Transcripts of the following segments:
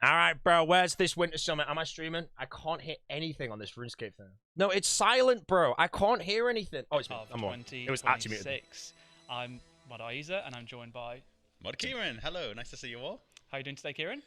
All right, bro. Where's this Winter Summit? Am I streaming? I can't hear anything on this RuneScape thing. No, it's silent, bro. I can't hear anything. Oh, it's me. I'm on. It was actually muted. I'm Mod Aiza, and I'm joined by Mod Kieran. Hello, nice to see you all. How are you doing today, Kieran?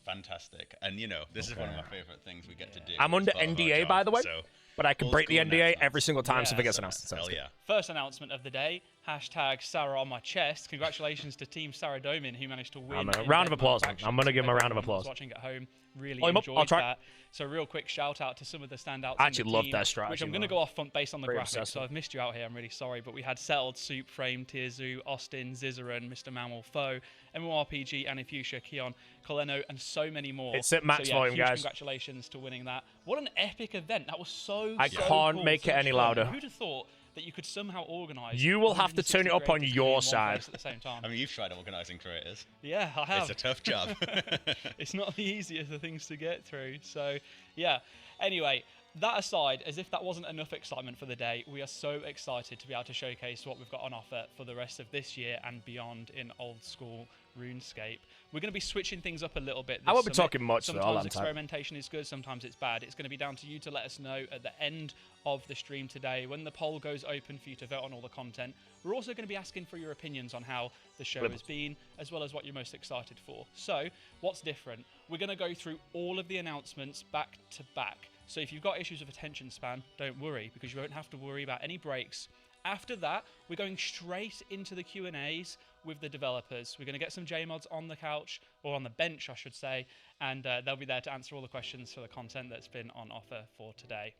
Fantastic. And you know, this is one of my favorite things we get to do. I'm under NDA, by the way, so but I can break the NDA every single time something gets so announced. hell yeah. First announcement of the day. Hashtag Sarah on my chest. Congratulations to Team Sarah Domin, who managed to win. Round of applause. I'm going to give him a round of applause. Watching at home, really enjoyed that. So real quick shout out to some of the standouts. I actually love that strategy. Which I'm going to go off front based on the graphics, so I've missed you out here. I'm really sorry, but we had Settled, Soup, Frame, Tierzu, Austin, Zizaran, Mr. Mammal, Foe, MMORPG, Anifusia, Keon, Coleno, and so many more. It's at max volume, guys. Congratulations to winning that. What an epic event. That was so I can't make it any louder. Who'd have thought that you could somehow organise? You will have to turn it up on your side. At the same time. I mean, you've tried organising creators. Yeah, I have. It's a tough job. It's not the easiest of things to get through. So, yeah. Anyway, that aside, as if that wasn't enough excitement for the day, we are so excited to be able to showcase what we've got on offer for the rest of this year and beyond in old school RuneScape. We're going to be switching things up a little bit. I won't be talking much. Sometimes experimentation is good, sometimes it's bad. It's going to be down to you to let us know at the end of the stream today when the poll goes open for you to vote on all the content. We're also going to be asking for your opinions on how the show has been, as well as what you're most excited for. So, what's different? We're going to go through all of the announcements back to back. So if you've got issues of attention span, don't worry, because you won't have to worry about any breaks. After that, we're going straight into the Q&As with the developers. We're going to get some JMods on the couch, or on the bench, I should say, and they'll be there to answer all the questions for the content that's been on offer for today.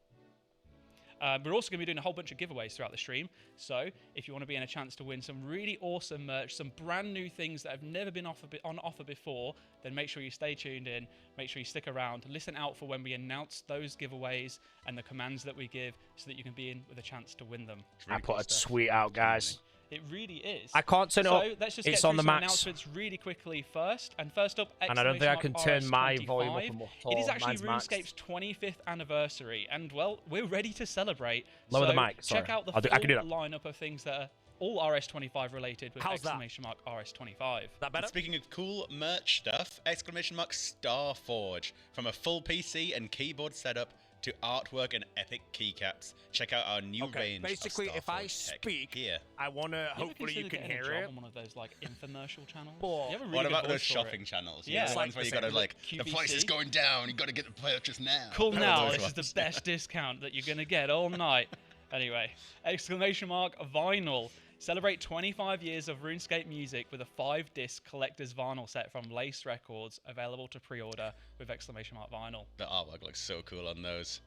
We're also going to be doing a whole bunch of giveaways throughout the stream, so if you want to be in a chance to win some really awesome merch, some brand new things that have never been on offer before, then make sure you stay tuned in, make sure you stick around, listen out for when we announce those giveaways and the commands that we give so that you can be in with a chance to win them. I put a tweet out, guys. It really is. I can't turn it up. Let's just it's get on the some max. Announcements really quickly first. And first up, and I don't think I can turn my volume up. It is actually RuneScape's 25th anniversary, and well, we're ready to celebrate. Lower the mic. Sorry. Check out the full lineup of things that are all RS25 related with exclamation mark RS25. That better? Speaking of cool merch stuff, exclamation mark Starforge. From a full PC and keyboard setup to artwork and epic keycaps. Check out our new range. Basically, of if I speak here, I want to. Hopefully, you can hear it. On one of those like infomercial channels. What about those shopping channels? Yeah, the ones where you got to like QVC. the price is going down. You got to get the purchase now. Call now. This is the best discount that you're gonna get all night. Anyway, exclamation mark vinyl. Celebrate 25 years of RuneScape music with a 5-disc collector's vinyl set from Lace Records, available to pre-order with exclamation mark vinyl. The artwork looks so cool on those.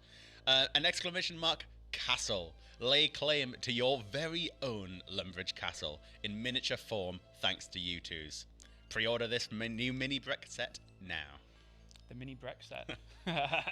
An exclamation mark castle. Lay claim to your very own Lumbridge castle in miniature form thanks to you twos. Pre-order this new mini brick set now. The mini brick set.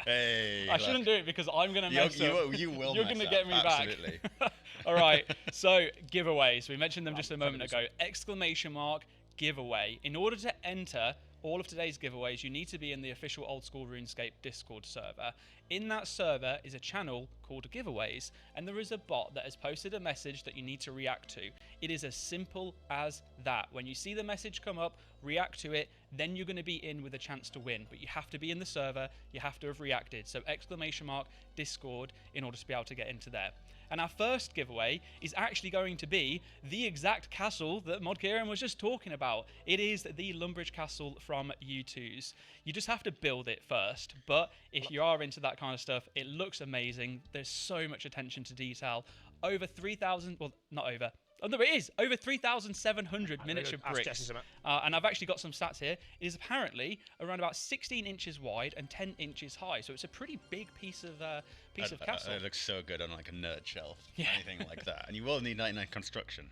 Hey, I shouldn't do it because I'm going to mess up. You will You're going to get me absolutely. back. All right, so giveaways. We mentioned them just a moment ago. Exclamation mark giveaway. In order to enter all of today's giveaways, you need to be in the official Old School RuneScape Discord server. In that server is a channel called Giveaways, and there is a bot that has posted a message that you need to react to. It is as simple as that. When you see the message come up, react to it, then you're going to be in with a chance to win. But you have to be in the server, you have to have reacted. So exclamation mark Discord in order to be able to get into there. And our first giveaway is actually going to be the exact castle that Mod Kieran was just talking about. It is the Lumbridge Castle from U2's. You just have to build it first, but if you are into that kind of stuff, it looks amazing. There's so much attention to detail. Over 3,000, well, not over. Oh, no, it is over 3,700 miniature bricks. And I've actually got some stats here. It is apparently around about 16 inches wide and 10 inches high. So it's a pretty big piece of castle. It looks so good on like a nerd shelf, yeah. Anything like that. And you will need 99 construction.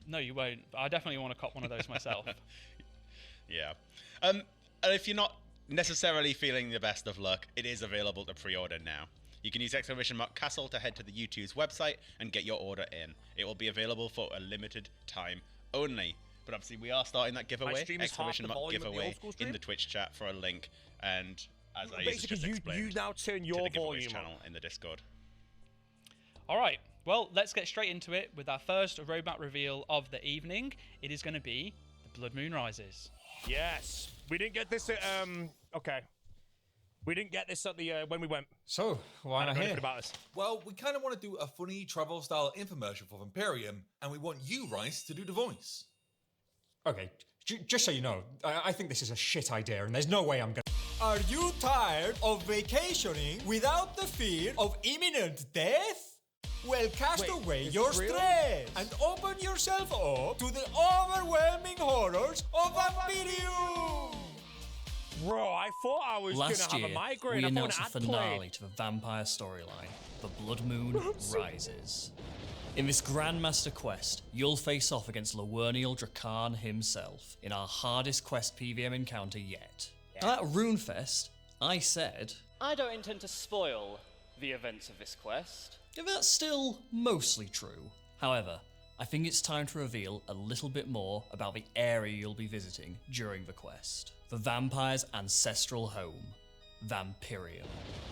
No, you won't. I definitely want to cop one of those myself. Yeah. And if you're not necessarily feeling the best of luck, it is available to pre-order now. You can use exclamation mark castle to head to the U2's website and get your order in. It will be available for a limited time only. But obviously we are starting that giveaway, exclamation mark giveaway, in the Twitch chat for a link. And as I just explained, you now turn your volume channel in the Discord. All right. Well, let's get straight into it with our first roadmap reveal of the evening. It is going to be the Blood Moon Rises. Yes. We didn't get this at, okay. We didn't get this at the, when we went. So, why not here? About us. Well, we kind of want to do a funny travel-style infomercial for Vampirium, and we want you, Rice, to do the voice. Okay, just so you know, I think this is a shit idea, and there's no way I'm gonna... Are you tired of vacationing without the fear of imminent death? Well, cast away your stress and open yourself up to the overwhelming horrors of Vampirium! Bro, I thought I was going to have a migraine. We announced the finale to the vampire storyline, The Blood Moon Rises. In this Grandmaster quest, you'll face off against Lawernial Drakan himself in our hardest quest PVM encounter yet. At Runefest, I said, I don't intend to spoil the events of this quest. That's still mostly true. However, I think it's time to reveal a little bit more about the area you'll be visiting during the quest. The vampire's ancestral home, Vampirium.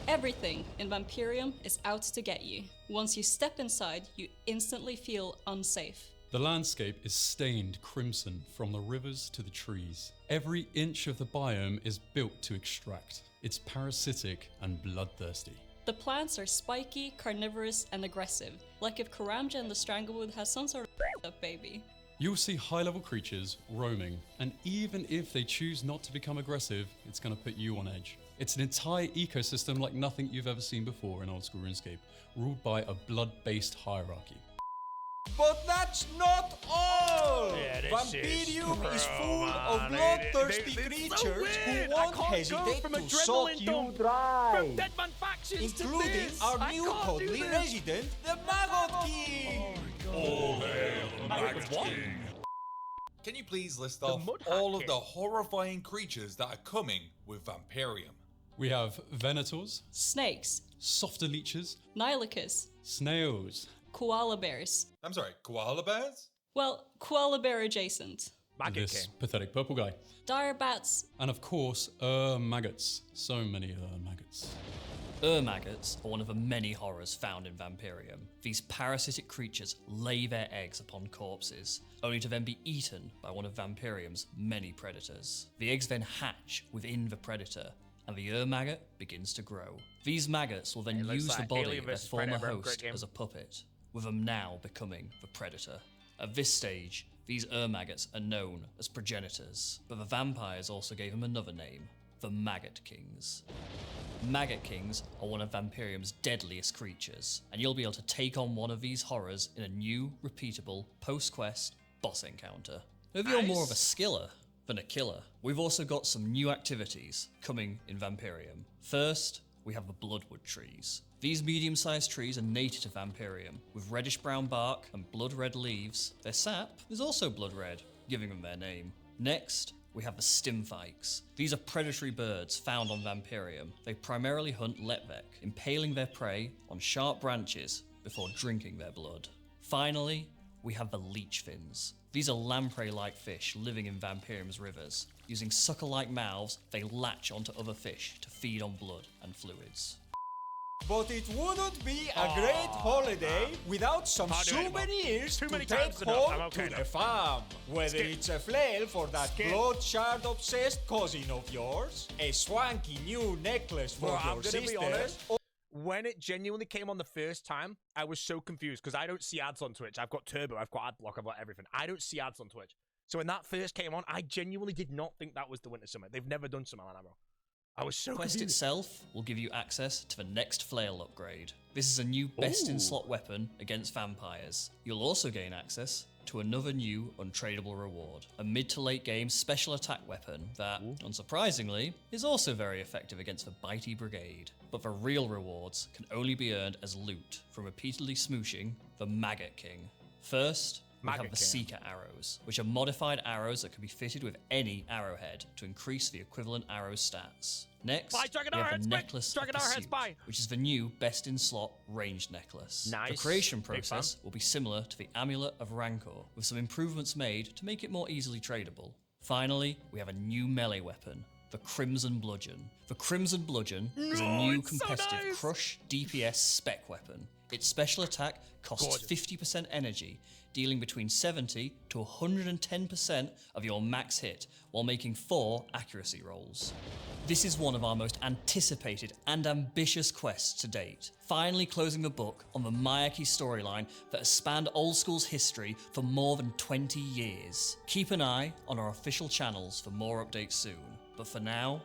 Everything in Vampirium is out to get you. Once you step inside, you instantly feel unsafe. The landscape is stained crimson from the rivers to the trees. Every inch of the biome is built to extract. It's parasitic and bloodthirsty. The plants are spiky, carnivorous, and aggressive, like if Karamja and the Stranglewood has some sort of baby. You'll see high-level creatures roaming, and even if they choose not to become aggressive, it's going to put you on edge. It's an entire ecosystem like nothing you've ever seen before in old school RuneScape, ruled by a blood-based hierarchy. But that's not all! Yeah, Vampirium is full of bloodthirsty creatures who won't hesitate to suck you dry. From Deadman factions including our new cuddly resident, the Maggot King! Can you please list off all of the horrifying creatures that are coming with Vampirium? We have Venators, Snakes, softer leeches, Nilochus, snails, koala bears. I'm sorry, koala bears? Well, koala bear adjacent. this pathetic purple guy, Dire bats. and of course, maggots. So many maggots. Maggots are one of the many horrors found in Vampirium. These parasitic creatures lay their eggs upon corpses, only to then be eaten by one of Vampirium's many predators. The eggs then hatch within the predator, and the maggot begins to grow. These maggots will then use the body of their former host as a puppet, with them now becoming the predator. At this stage, these maggots are known as progenitors, but the vampires also gave them another name, the Maggot Kings. Maggot Kings are one of Vampirium's deadliest creatures, and you'll be able to take on one of these horrors in a new, repeatable, post-quest boss encounter. If you're more of a skiller than a killer, we've also got some new activities coming in Vampirium. First, we have the Bloodwood trees. These medium-sized trees are native to Vampirium, with reddish-brown bark and blood-red leaves. Their sap is also blood-red, giving them their name. Next, we have the Stimfikes. These are predatory birds found on Vampirium. They primarily hunt Letvek, impaling their prey on sharp branches before drinking their blood. Finally, we have the Leechfins. These are lamprey-like fish living in Vampirium's rivers. Using sucker-like mouths, they latch onto other fish to feed on blood and fluids. But it wouldn't be a great holiday without some souvenirs to take home to the farm. Whether it's a flail for that blood shard obsessed cousin of yours, a swanky new necklace for your sister. When it genuinely came on the first time, I was so confused because I don't see ads on Twitch. I've got Turbo, I've got Adblock, I've got everything. I don't see ads on Twitch. So when that first came on, I genuinely did not think that was the Winter Summit. They've never done something like that, bro. I was so Quest confused. itself will give you access to the next flail upgrade. This is a new best-in-slot weapon against vampires. You'll also gain access to another new untradeable reward, a mid to late game special attack weapon that, unsurprisingly, is also very effective against the Bitey Brigade. But the real rewards can only be earned as loot from repeatedly smooshing the Maggot King. First, we have the Seeker arrows, which are modified arrows that can be fitted with any arrowhead to increase the equivalent arrow's stats. Next, we have the Necklace of Pursuit, which is the new best-in-slot ranged necklace. Nice. The creation process will be similar to the Amulet of Rancor, with some improvements made to make it more easily tradable. Finally, we have a new melee weapon, the Crimson Bludgeon. The Crimson Bludgeon is a new competitive crush DPS spec weapon. Its special attack costs 50% energy, dealing between 70 to 110% of your max hit while making 4 accuracy rolls. This is one of our most anticipated and ambitious quests to date, finally closing the book on the Mayaki storyline that has spanned Old School's history for more than 20 years. Keep an eye on our official channels for more updates soon, but for now,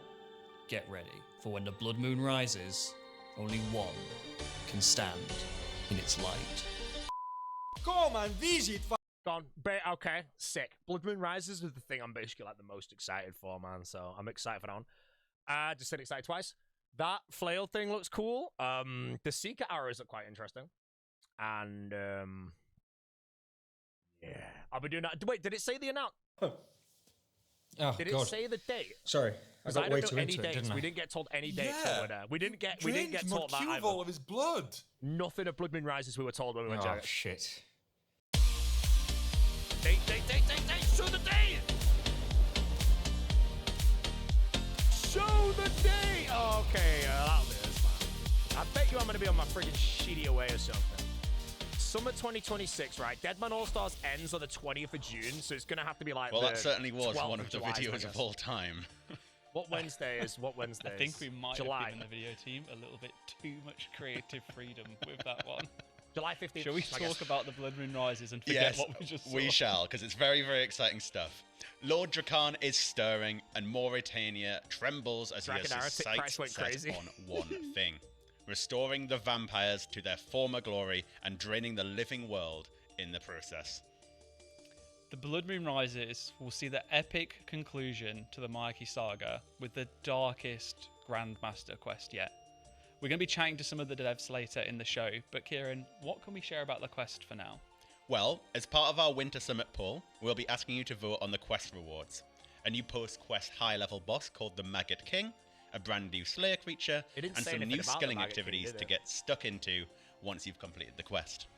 get ready, for when the blood moon rises, only one can stand in its light. Come and visit. Gone. Okay, sick. Blood Moon Rises is the thing I'm basically like the most excited for, man. So I'm excited for that one. Just said excited twice. That flail thing looks cool. The Seeker arrows look quite interesting. And yeah, I'll be doing that. Wait, did it say the amount? Oh, did God. It say the date? Sorry, I got way don't too know any into dates. it, didn't I? We didn't get told any dates. We didn't get told that either. of his blood. Nothing of Blood Moon Rises we were told when we went to Oh, it. shit. Date, show the date! Show the date! Oh, okay, that'll do this, man. I bet you I'm gonna be on my friggin' shitty away or something. Summer 2026, right? Deadman Allstars ends on the 20th of June, so it's gonna have to be like. Well, that certainly was one of the July, videos of all time. What Wednesday is? I think we might July. have given the video team a little bit too much creative freedom with that one. July 15th. Shall we talk about the Blood Moon Rises and forget Yes, what we just saw? we shall, because it's very, very exciting stuff. Lord Drakan is stirring, and Mauritania trembles as he has his sights set on one thing. Restoring the vampires to their former glory and draining the living world in the process. The Blood Moon Rises will see the epic conclusion to the Mayaki saga with the darkest Grandmaster quest yet. We're going to be chatting to some of the devs later in the show, but Kieran, what can we share about the quest for now? Well, as part of our Winter Summit poll, we'll be asking you to vote on the quest rewards. A new post-quest high-level boss called the Maggot King, a brand new Slayer creature, and some new skilling activities to get stuck into once you've completed the quest.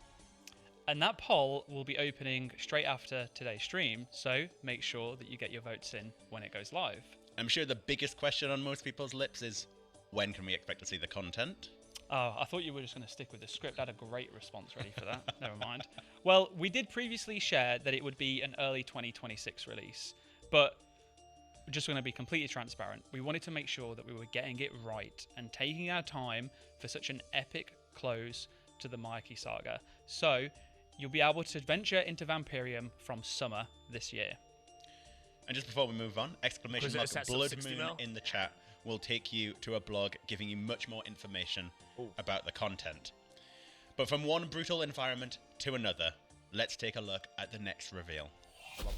And that poll will be opening straight after today's stream, so make sure that you get your votes in when it goes live. I'm sure the biggest question on most people's lips is, when can we expect to see the content? Oh, I thought you were just going to stick with the script. I had a great response ready for that. Never mind. Well, we did previously share that it would be an early 2026 release, but we're just going to be completely transparent. We wanted to make sure that we were getting it right and taking our time for such an epic close to the Mayaki saga. So you'll be able to venture into Vampirium from summer this year. And just before we move on, exclamation mark Blood Moon in the chat will take you to a blog giving you much more information about the content. But from one brutal environment to another, let's take a look at the next reveal.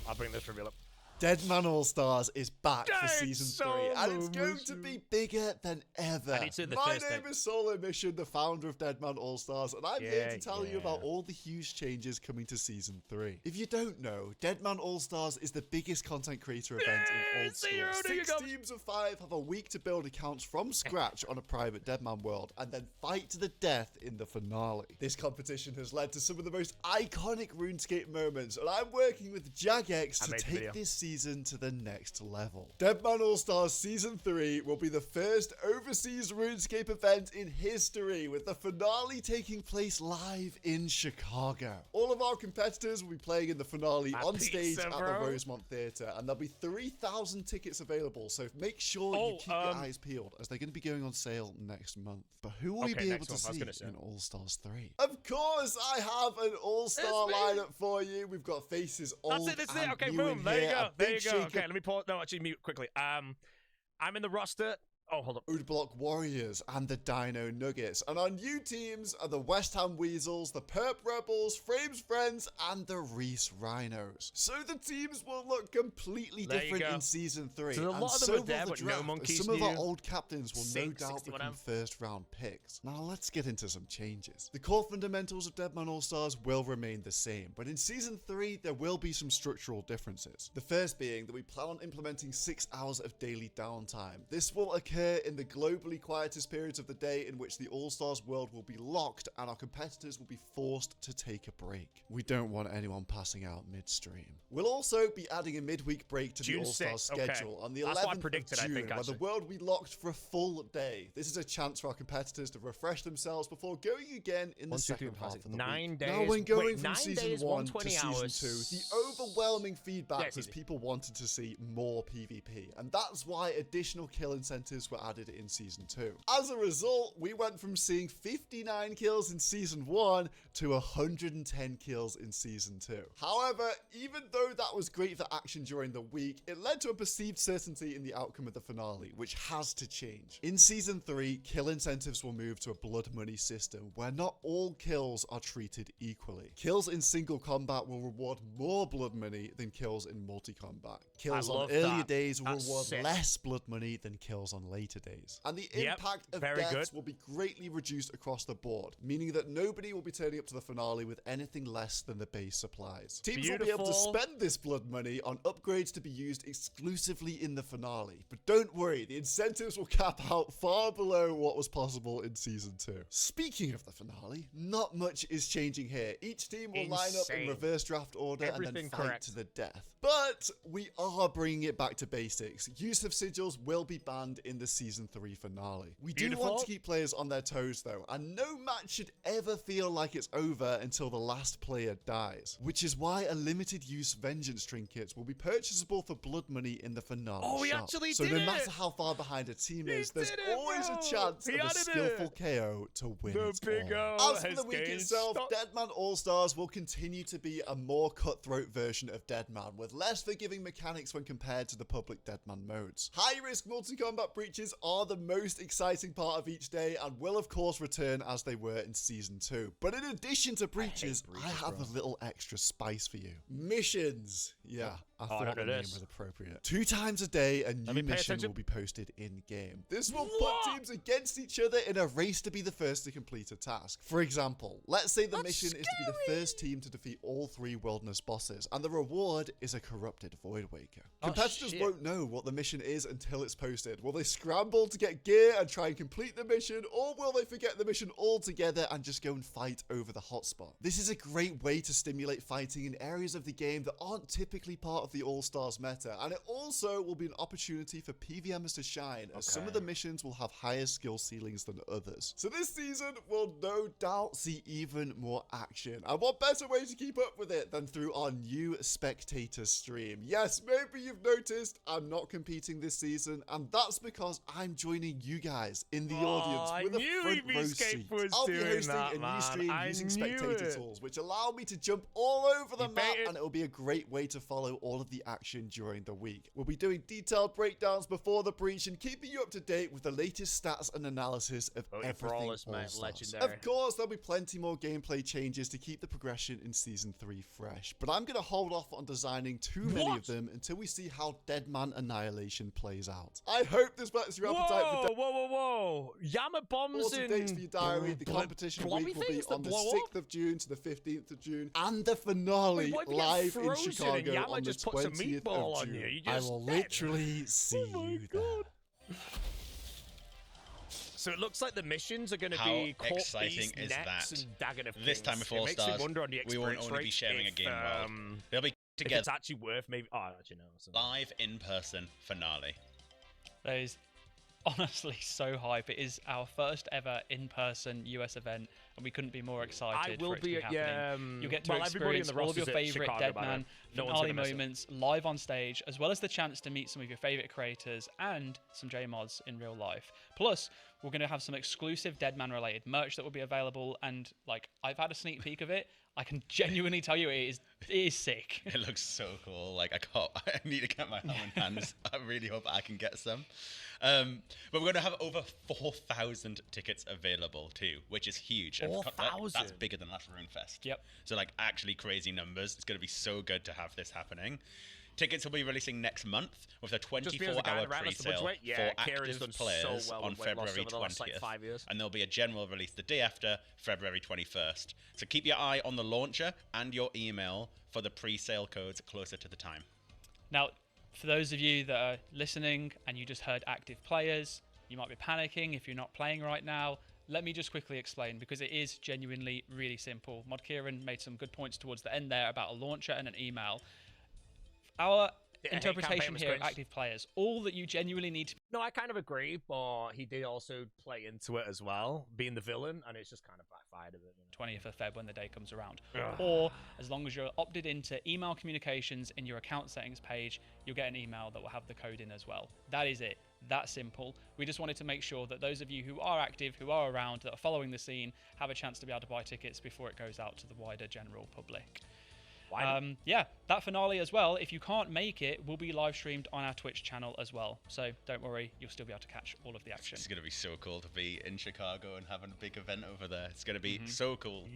I'll bring this reveal up. Dead Man Allstars is back for Season 3, and it's going to be bigger than ever. My name is Solo Mission, the founder of Dead Man Allstars, and I'm here to tell you about all the huge changes coming to Season 3. If you don't know, Dead Man Allstars is the biggest content creator event in Old School. 6 teams of 5 have a week to build accounts from scratch on a private Deadman world, and then fight to the death in the finale. This competition has led to some of the most iconic RuneScape moments, and I'm working with Jagex to take this season to the next level. Dead Man Allstars Season 3 will be the first overseas RuneScape event in history, with the finale taking place live in Chicago. All of our competitors will be playing in the finale on stage at the Rosemont Theatre, and there'll be 3,000 tickets available, so make sure you keep your eyes peeled, as they're going to be going on sale next month. But who will we be able to see in All-Stars 3? Of course, I have an All-Star lineup for you. We've got faces old and Okay, new boom. in There you here. go. There you go. Okay, let me pull it. No, actually, mute quickly. I'm in the roster. Oh, hold up. Woodblock Warriors and the Dino Nuggets. And our new teams are the West Ham Weasels, the Perp Rebels, Frames Friends, and the Reese Rhinos. So the teams will look completely different in Season 3. So a lot of them are there, but no monkeys. Some of our old captains will no doubt become first round picks. Now let's get into some changes. The core fundamentals of Dead Man Allstars will remain the same, but in Season 3 there will be some structural differences. The first being that we plan on implementing 6 hours of daily downtime. This will occur occur in the globally quietest periods of the day in which the All-Stars world will be locked and our competitors will be forced to take a break. We don't want anyone passing out midstream. We'll also be adding a midweek break to the June All-Stars 6th, schedule on the That's what I 11th predicted, of June, I think, where the actually. world will be locked for a full day. This is a chance for our competitors to refresh themselves before going again in the second half of the 9 week. days. Now, when going Wait, from 9 season days, 1 to 120 season hours. 2, the overwhelming feedback Yes, was it is. people wanted to see more PvP, and that's why additional kill incentives were added in season 2. As a result, we went from seeing 59 kills in season 1 to 110 kills in season 2. However, even though that was great for action during the week, it led to a perceived certainty in the outcome of the finale, which has to change. In season 3, kill incentives will move to a blood money system where not all kills are treated equally. Kills in single combat will reward more blood money than kills in multi-combat. Kills on love earlier that. days will That's reward sick. less blood money than kills on later days. And the Yep, impact of very deaths good. will be greatly reduced across the board, meaning that nobody will be turning up to the finale with anything less than the base supplies. Teams will be able to Beautiful. spend this blood money on upgrades to be used exclusively in the finale. But don't worry, the incentives will cap out far below what was possible in season 2. Speaking of the finale, not much is changing here. Each team will line up in Insane. reverse draft order and Everything then fight correct. to the death. But we are bringing it back to basics. Use of sigils will be banned in the season 3 finale. We do want Beautiful. to keep players on their toes though, and no match should ever feel like it's over until the last player dies, which is why a limited use vengeance trinket will be purchasable for blood money in the finale Oh, he shop. actually So did no it! matter how far behind a team He is, there's did it, always bro! a chance He of a added skillful it! KO to win The it big all. O As for has the week gained itself, stock. Deadman All-Stars will continue to be a more cutthroat version of Deadman, with less forgiving mechanics when compared to the public Deadman modes. High-risk multi-combat breaches are the most exciting part of each day and will of course return as they were in Season 2. But in addition to breaches, I have a little extra spice for you. Missions! Yeah, I thought heard the of name this. was appropriate. 2 times a day, a new me pay mission attention. will be posted in-game. This will put teams against each other in a race to be the first to complete a task. For example, let's say the mission is to be the first team to defeat all 3 wilderness bosses, and the reward is a corrupted Voidwaker. Competitors shit. won't know what the mission is until it's posted. Will they scramble to get gear and try and complete the mission, or will they forget the mission altogether and just go and fight over the hotspot? This is a great way to stimulate fighting in areas of the game that aren't typically part of the All-Stars meta, and it also will be an opportunity for PVMers to shine, as some of the missions will have higher skill ceilings than others. So this season will no doubt see even more action, and what better way to keep up with it than through our new spectator stream? Yes, maybe you've noticed I'm not competing this season, and that's because I'm joining you guys in the audience I with a knew front row Runescape seat. was I'll be doing hosting that, a man. new stream I using knew spectator it. tools, which allow me to jump all over the You map, baited. and it will be a great way to follow all of the action during the week. We'll be doing detailed breakdowns before the breach and keeping you up to date with the latest stats and analysis of Voting for everything all us, mate. All-Stars. Legendary. Of course, there'll be plenty more gameplay changes to keep the progression in Season 3 fresh, but I'm going to hold off on designing too many of them until we see how Deadman Annihilation plays out. I hope this whets your appetite for Whoa! Yama bombs also and dates for your diary. The competition week will be on the 6th of June to the 15th of June, and the finale Wait, what if you get live in frozen and Chicago Yama on the just puts a 20th meatball of on June. you? You I just will dead. literally see you there. So it looks like the missions are going to How be corpse exciting beast is necks that? and dagger of This time things. of All It makes me Stars, wonder on the we won't experience only be rates sharing a if, game world. They'll be if together. it's actually worth maybe. Oh, actually no. So. Live in-person finale. That is honestly so hype. It is our first ever in-person US event, and we couldn't be more excited. I will for it to be be at happening. You'll get to well, everybody in experience the all of your roster's at favorite Chicago, by the way. Deadman No one's finale gonna miss it. moments live on stage, as well as the chance to meet some of your favorite creators and some JMods in real life. Plus, we're going to have some exclusive Deadman related merch that will be available, and like I've had a sneak peek of it. I can genuinely tell you it is sick. It looks so cool. Like I need to get my helmet in hands. I really hope I can get some. But we're going to have over 4,000 tickets available too, which is huge. And 4,000? That's bigger than last Runefest. Yep. So like actually crazy numbers. It's going to be so good to have this happening. Tickets will be releasing next month with a Just because the guy 24-hour around us the pre-sale weight, yeah, for Kira's active done so players well on with weight loss February over the last, 20th. like, 5 years. And there'll be a general release the day after, February 21st. So keep your eye on the launcher and your email for the pre-sale codes closer to the time. Now, for those of you that are listening and you just heard active players, You might be panicking if you're not playing right now. Let me just quickly explain, because it is genuinely really simple. Mod Kieran made some good points towards the end there about a launcher and an email. Our interpretation here, active players, all that you genuinely need to... No, I kind of agree, but he did also play into it as well, being the villain, and it's just kind of backfired a bit. 20th of Feb when the day comes around. Or as long as you're opted into email communications in your account settings page, you'll get an email that will have the code in as well. That is it. That simple. We just wanted to make sure that those of you who are active, who are around, that are following the scene, have a chance to be able to buy tickets before it goes out to the wider general public. Yeah, that finale as well, if you can't make it, will be live streamed on our Twitch channel as well. So don't worry, you'll still be able to catch all of the action. It's going to be so cool to be in Chicago and having a big event over there. It's going to be so cool.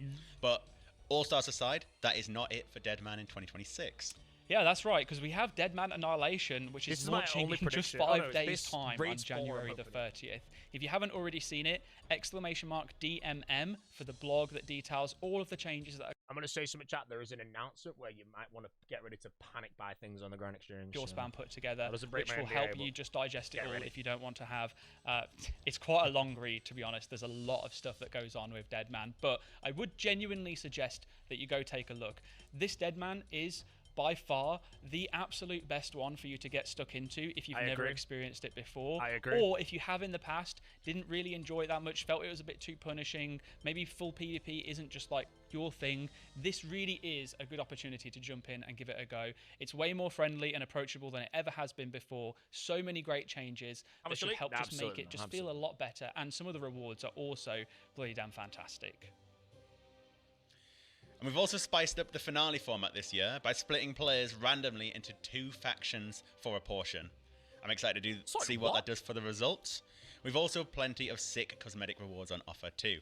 But All-Stars aside, that is not it for Deadman in 2026. Yeah, that's right, because we have Deadman Annihilation, which is launching in just 5 days' time on January the 30th. If you haven't already seen it, !DMM for the blog that details all of the changes that are... I'm going to say something, chat. There is an announcement where you might want to get ready to panic buy things on the Grand Exchange. Pure spam put together, which will help you just digest it all if you don't want to have... it's quite a long read, to be honest. There's a lot of stuff that goes on with Deadman, but I would genuinely suggest that you go take a look. This Deadman is... by far the absolute best one for you to get stuck into if you've never experienced it before. I agree. Or if you have in the past, didn't really enjoy it that much, felt it was a bit too punishing, maybe full PvP isn't just like your thing. This really is a good opportunity to jump in and give it a go. It's way more friendly and approachable than it ever has been before. So many great changes that should help just make it just feel a lot better. And some of the rewards are also bloody damn fantastic. And we've also spiced up the finale format this year by splitting players randomly into 2 factions for a portion. I'm excited to see what that does for the results. We've also plenty of sick cosmetic rewards on offer too,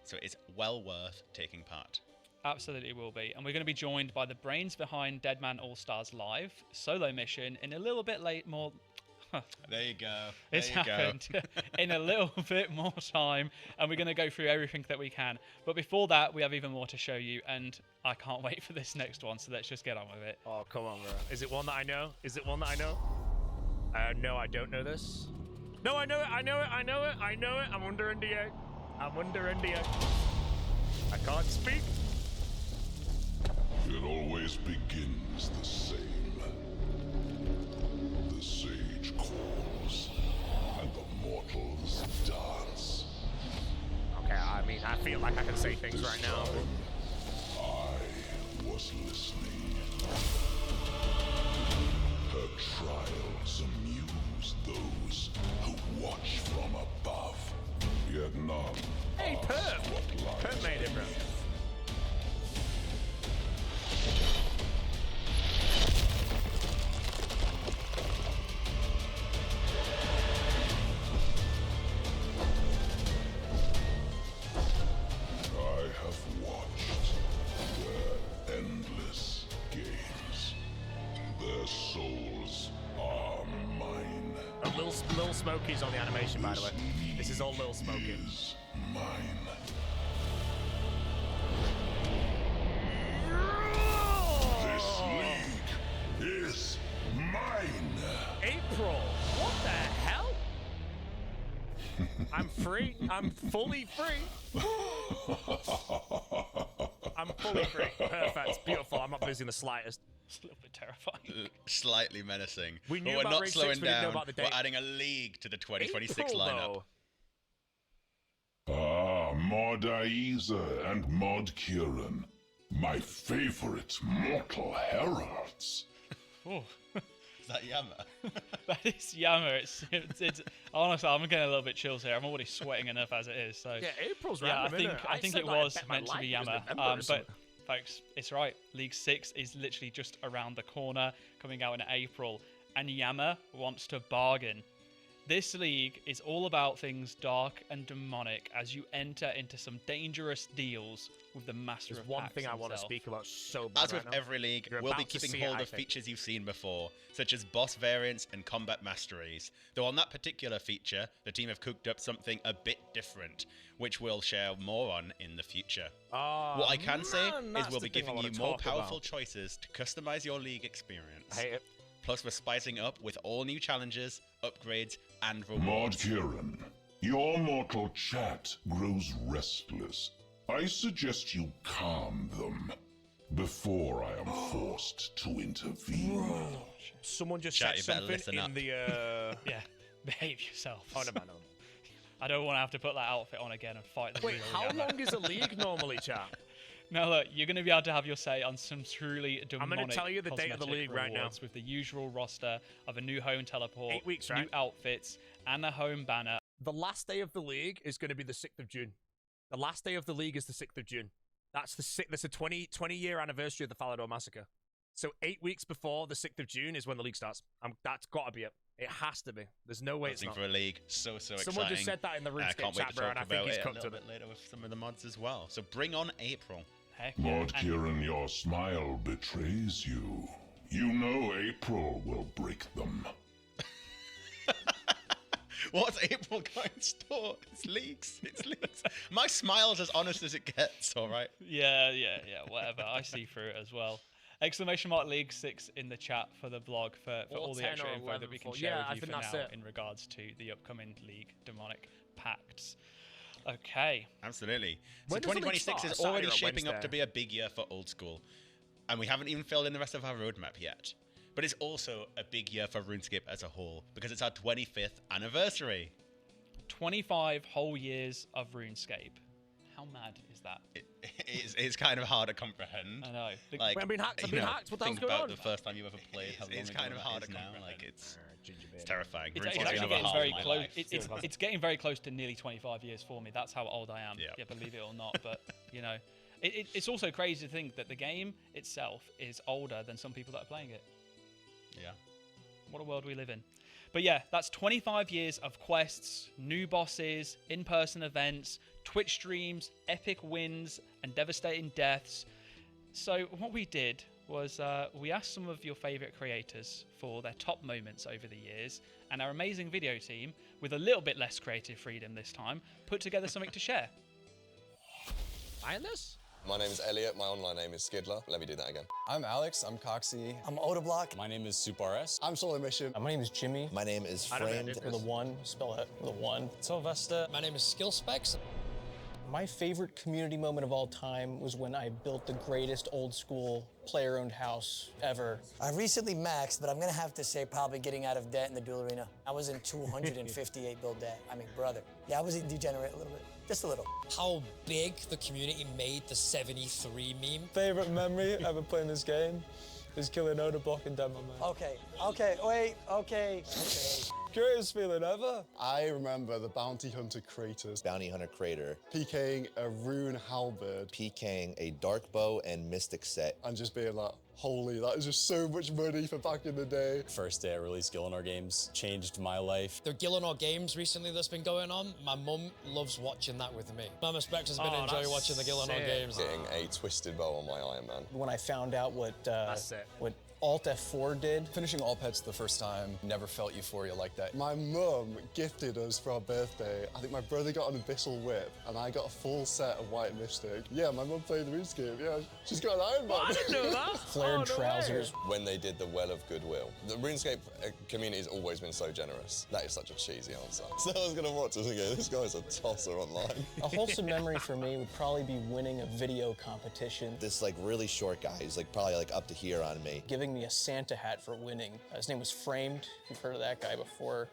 so it's well worth taking part. Absolutely will be. And we're going to be joined by the brains behind Deadman All-Stars Live solo mission in a little bit more... There you go. It's happened in a little bit more time, and we're going to go through everything that we can. But before that, we have even more to show you, and I can't wait for this next one, so let's just get on with it. Oh, come on, bro. Is it one that I know? Is it one that I know? No, I don't know this. No, I know it. I know it. I know it. I know it. I'm under NDA. I'm under NDA. I can't speak. It always begins the same. The sage calls, and the mortals dance. Okay, I mean, I feel like I can say things right now. I was listening. Her trials amuse those who watch from above. Yet none. Hey, Perp! Perp made it, bro. Lil Smokey's on the animation, by the way. This is all Lil Smokey. Mine. This league is mine. April, what the hell? I'm free. I'm fully free. I'm fully free. Perfect. Beautiful. I'm not losing the slightest. It's a little bit terrifying. Slightly menacing. We knew but we're about not Raid slowing 6, we didn't know down. about the date. We're adding a league to the 2026 April, lineup. Ah, Mod Aiza and Mod Kieran, my favorite mortal heralds. Oh. Is that Yama? That is Yama. It's honestly, I'm getting a little bit chills here. I'm already sweating enough as it is. So yeah, April's yeah, random, I think it was meant to be Yama. But folks, it's right. League 6 is literally just around the corner, coming out in April, and Yama wants to bargain. This league is all about things dark and demonic as you enter into some dangerous deals with the Master of Pacts. There's one thing I want to speak about so bad. As with every league, we'll be keeping hold of features you've seen before, such as boss variants and combat masteries. Though on that particular feature, the team have cooked up something a bit different, which we'll share more on in the future. What I can say is we'll be giving you more powerful choices to customize your league experience. I hate it. Plus, we're spicing up with all new challenges, upgrades, and Mod rewards. Kieran, your mortal chat grows restless. I suggest you calm them before I am forced to intervene. Someone just Chat, said you better something listen in up. the Yeah, behave yourself. Oh no, man, no. I don't want to have to put that outfit on again and fight the Wait, real how Yama. long is a league normally, chat? Now look, you're going to be able to have your say on some truly demonic I'm going to tell you the date of the cosmetic league right now. rewards with the usual roster of a new home teleport, 8 weeks, new right? outfits, and a home banner. The last day of the league is going to be the 6th of June. The last day of the league is the 6th of June. That's the 20-year anniversary of the Falador Massacre. So 8 weeks before the 6th of June is when the league starts. That's got to be it. It has to be. There's no way it's not. For a league, so exciting. Someone just said that in the RuneScape can't wait chat, to bro, talk and I think about he's it a cooked little to bit later with some of the mods as well. So bring on April. Heck Mod yeah. Kieran, your smile betrays you. You know April will break them. What's April going to store? It's leaks. It's leaks. My smile's as honest as it gets, all right? Yeah, whatever. I see through it as well. Exclamation mark League 6 in the chat for the blog for all the 10 extra or info 11 that we can for- share yeah, I with you think for that's now it. in regards to the upcoming League Demonic Pacts. Okay. Absolutely. So When does the league 2026 start? is already Saturday or shaping up Wednesday? to be a big year for old school. And we haven't even filled in the rest of our roadmap yet. But it's also a big year for RuneScape as a whole, because it's our 25th anniversary. 25 whole years of RuneScape. How mad is that? It's kind of hard to comprehend. I know. Like, I've been hacked. I've you been know, hacked. What the hell's think going about on? the first time you ever played. It's kind of hard to now. comprehend. Like it's terrifying. It's RuneScape's actually another getting half very of my close. life. It's getting very close to nearly 25 years for me. That's how old I am. Yeah. Believe it or not. But you know, it's also crazy to think that the game itself is older than some people that are playing it. Yeah. What a world we live in. But yeah, that's 25 years of quests, new bosses, in-person events, Twitch streams, epic wins, and devastating deaths. So what we did was we asked some of your favorite creators for their top moments over the years, and our amazing video team, with a little bit less creative freedom this time, put together something to share. Buying this? My name is Elliot. My online name is Skidler. Let me do that again. I'm Alex. I'm Coxie. I'm Odablock. My name is SupRS. I'm Solar Mission. My name is Jimmy. My name is Framed. With a 1. Spell it with a 1. Sylvester. My name is Skillspecs. My favorite community moment of all time was when I built the greatest old school player-owned house ever. I recently maxed, but I'm gonna have to say probably getting out of debt in the duel arena. I was in 258 build debt. I mean, brother. Yeah, I was a degenerate a little bit. Just a little. How big the community made the 73 meme. Favorite memory ever playing this game is killing Odablock and Demo Man. Okay. Greatest feeling ever. I remember the Bounty Hunter Kratos. Bounty Hunter Crater. PKing a Rune Halberd. PKing a Dark Bow and Mystic set. And just being like, holy, that is just so much money for back in the day. First day I released Gillinor games changed my life. The Gillinor games recently that's been going on, my mum loves watching that with me. Mama Specs has been enjoying watching the Gillinor games. Getting a twisted bow on my Iron Man. When I found out what Alt F4 did. Finishing all pets the first time, never felt euphoria like that. My mum gifted us for our birthday. I think my brother got an Abyssal Whip, and I got a full set of White Mystic. Yeah, my mum played the RuneScape. Yeah, she's got an Iron Man. I didn't know that. Flared trousers. When they did the Well of Goodwill. The RuneScape community has always been so generous. That is such a cheesy answer. So I was gonna watch this and go, this guy's a tosser online. A wholesome memory for me would probably be winning a video competition. This like really short guy, he's like probably like up to here on me. Giving me a Santa hat for winning. His name was Framed. You've heard of that guy before.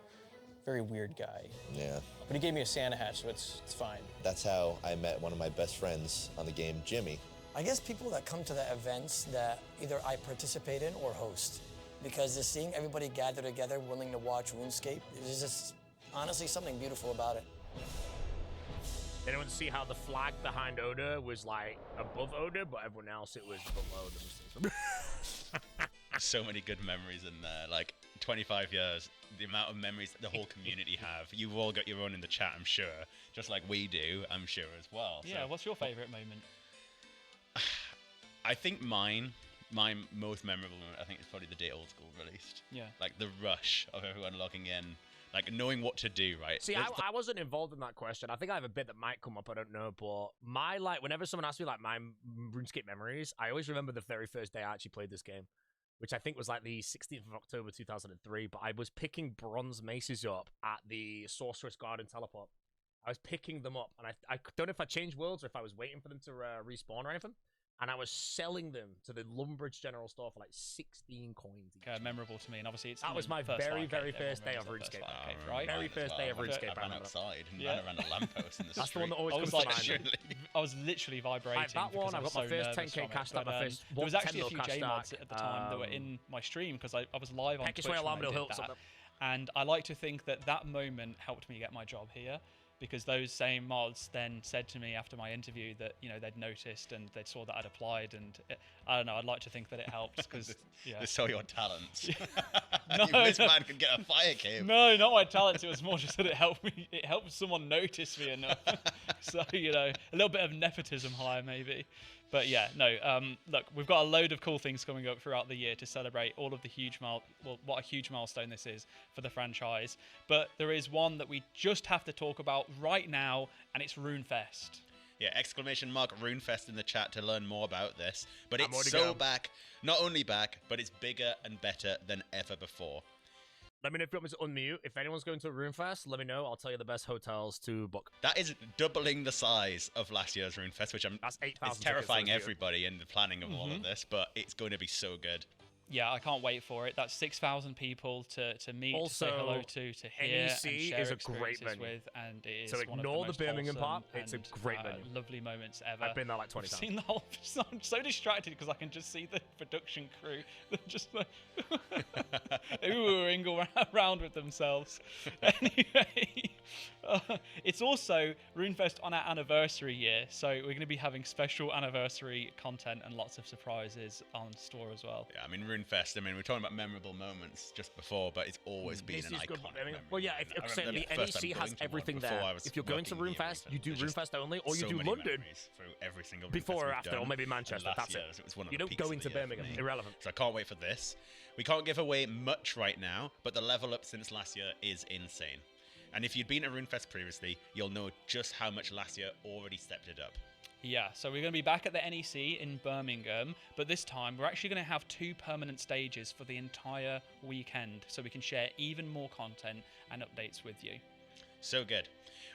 Very weird guy. Yeah. But he gave me a Santa hat, so it's fine. That's how I met one of my best friends on the game, Jimmy. I guess people that come to the events that either I participate in or host. Because just seeing everybody gather together willing to watch RuneScape, there's just honestly something beautiful about it. Anyone see how the flag behind Oda was like above Oda, but everyone else it was below them? So many good memories in there. Like 25 years, the amount of memories that the whole community have. You've all got your own in the chat, I'm sure. Just like we do, I'm sure as well. Yeah, so. what's your favorite moment? I think my most memorable moment, I think, is probably the day Old School released. Yeah. Like the rush of everyone logging in, like knowing what to do, right? See, I wasn't involved in that question. I think I have a bit that might come up, I don't know, but whenever someone asks me like my RuneScape memories, I always remember the very first day I actually played this game. which I think was like the 16th of October 2003. But I was picking bronze maces up at the Sorceress Garden teleport. I was picking them up, and I don't know if I changed worlds or if I was waiting for them to respawn or anything. And I was selling them to the Lumbridge General Store for like 16 coins each. Memorable to me, and obviously that was my very first day of RuneScape. Right? Very first day of RuneScape. I ran outside and ran around a lamppost in the That's street. the one that always comes to mind. I was literally vibrating. That one, I got my first 10k cashed out. My first there was actually a few J mods at the time that were in my stream because I was live on Twitch when I did that. And I like to think that moment helped me get my job here. Because those same mods then said to me after my interview that they'd noticed and they saw that I'd applied, and I don't know. I'd like to think that it helped because they saw your talents. This man could get a fire cave. No, not my talents. It was more just that it helped me. It helped someone notice me enough. So a little bit of nepotism hire maybe. But yeah, no. Look, we've got a load of cool things coming up throughout the year to celebrate all of the what a huge milestone this is for the franchise. But there is one that we just have to talk about right now, and it's Runefest. Yeah, ! Runefest in the chat to learn more about this. But it's so back, not only back, but it's bigger and better than ever before. Let me know if you want me to unmute. If anyone's going to Runefest, let me know. I'll tell you the best hotels to book. That is doubling the size of last year's Runefest, which it's terrifying everybody in the planning of all of this, but it's going to be so good. Yeah, I can't wait for it. That's 6,000 people to meet, also, to say hello to hear, NEC and share is a great venue. With, and it is so ignore one of the Birmingham part. It's a great venue. Lovely moments ever. I've been there like 20 times. Seen the whole. I'm so distracted because I can just see the production crew just like oohing around with themselves. Anyway, it's also Runefest on our anniversary year, so we're going to be having special anniversary content and lots of surprises on store as well. Yeah, I mean Runefest. I mean, we're talking about memorable moments just before, but it's always been an iconic memory. Well, yeah, the NEC has everything there. If you're going to Runefest, you do Runefest only, or you do London through every single before or after, or maybe Manchester. That's it. You don't go into Birmingham. Irrelevant. So I can't wait for this. We can't give away much right now, but the level up since last year is insane. And if you'd been to Runefest previously, you'll know just how much last year already stepped it up. Yeah, so we're going to be back at the NEC in Birmingham, but this time we're actually going to have 2 permanent stages for the entire weekend, so we can share even more content and updates with you. So good.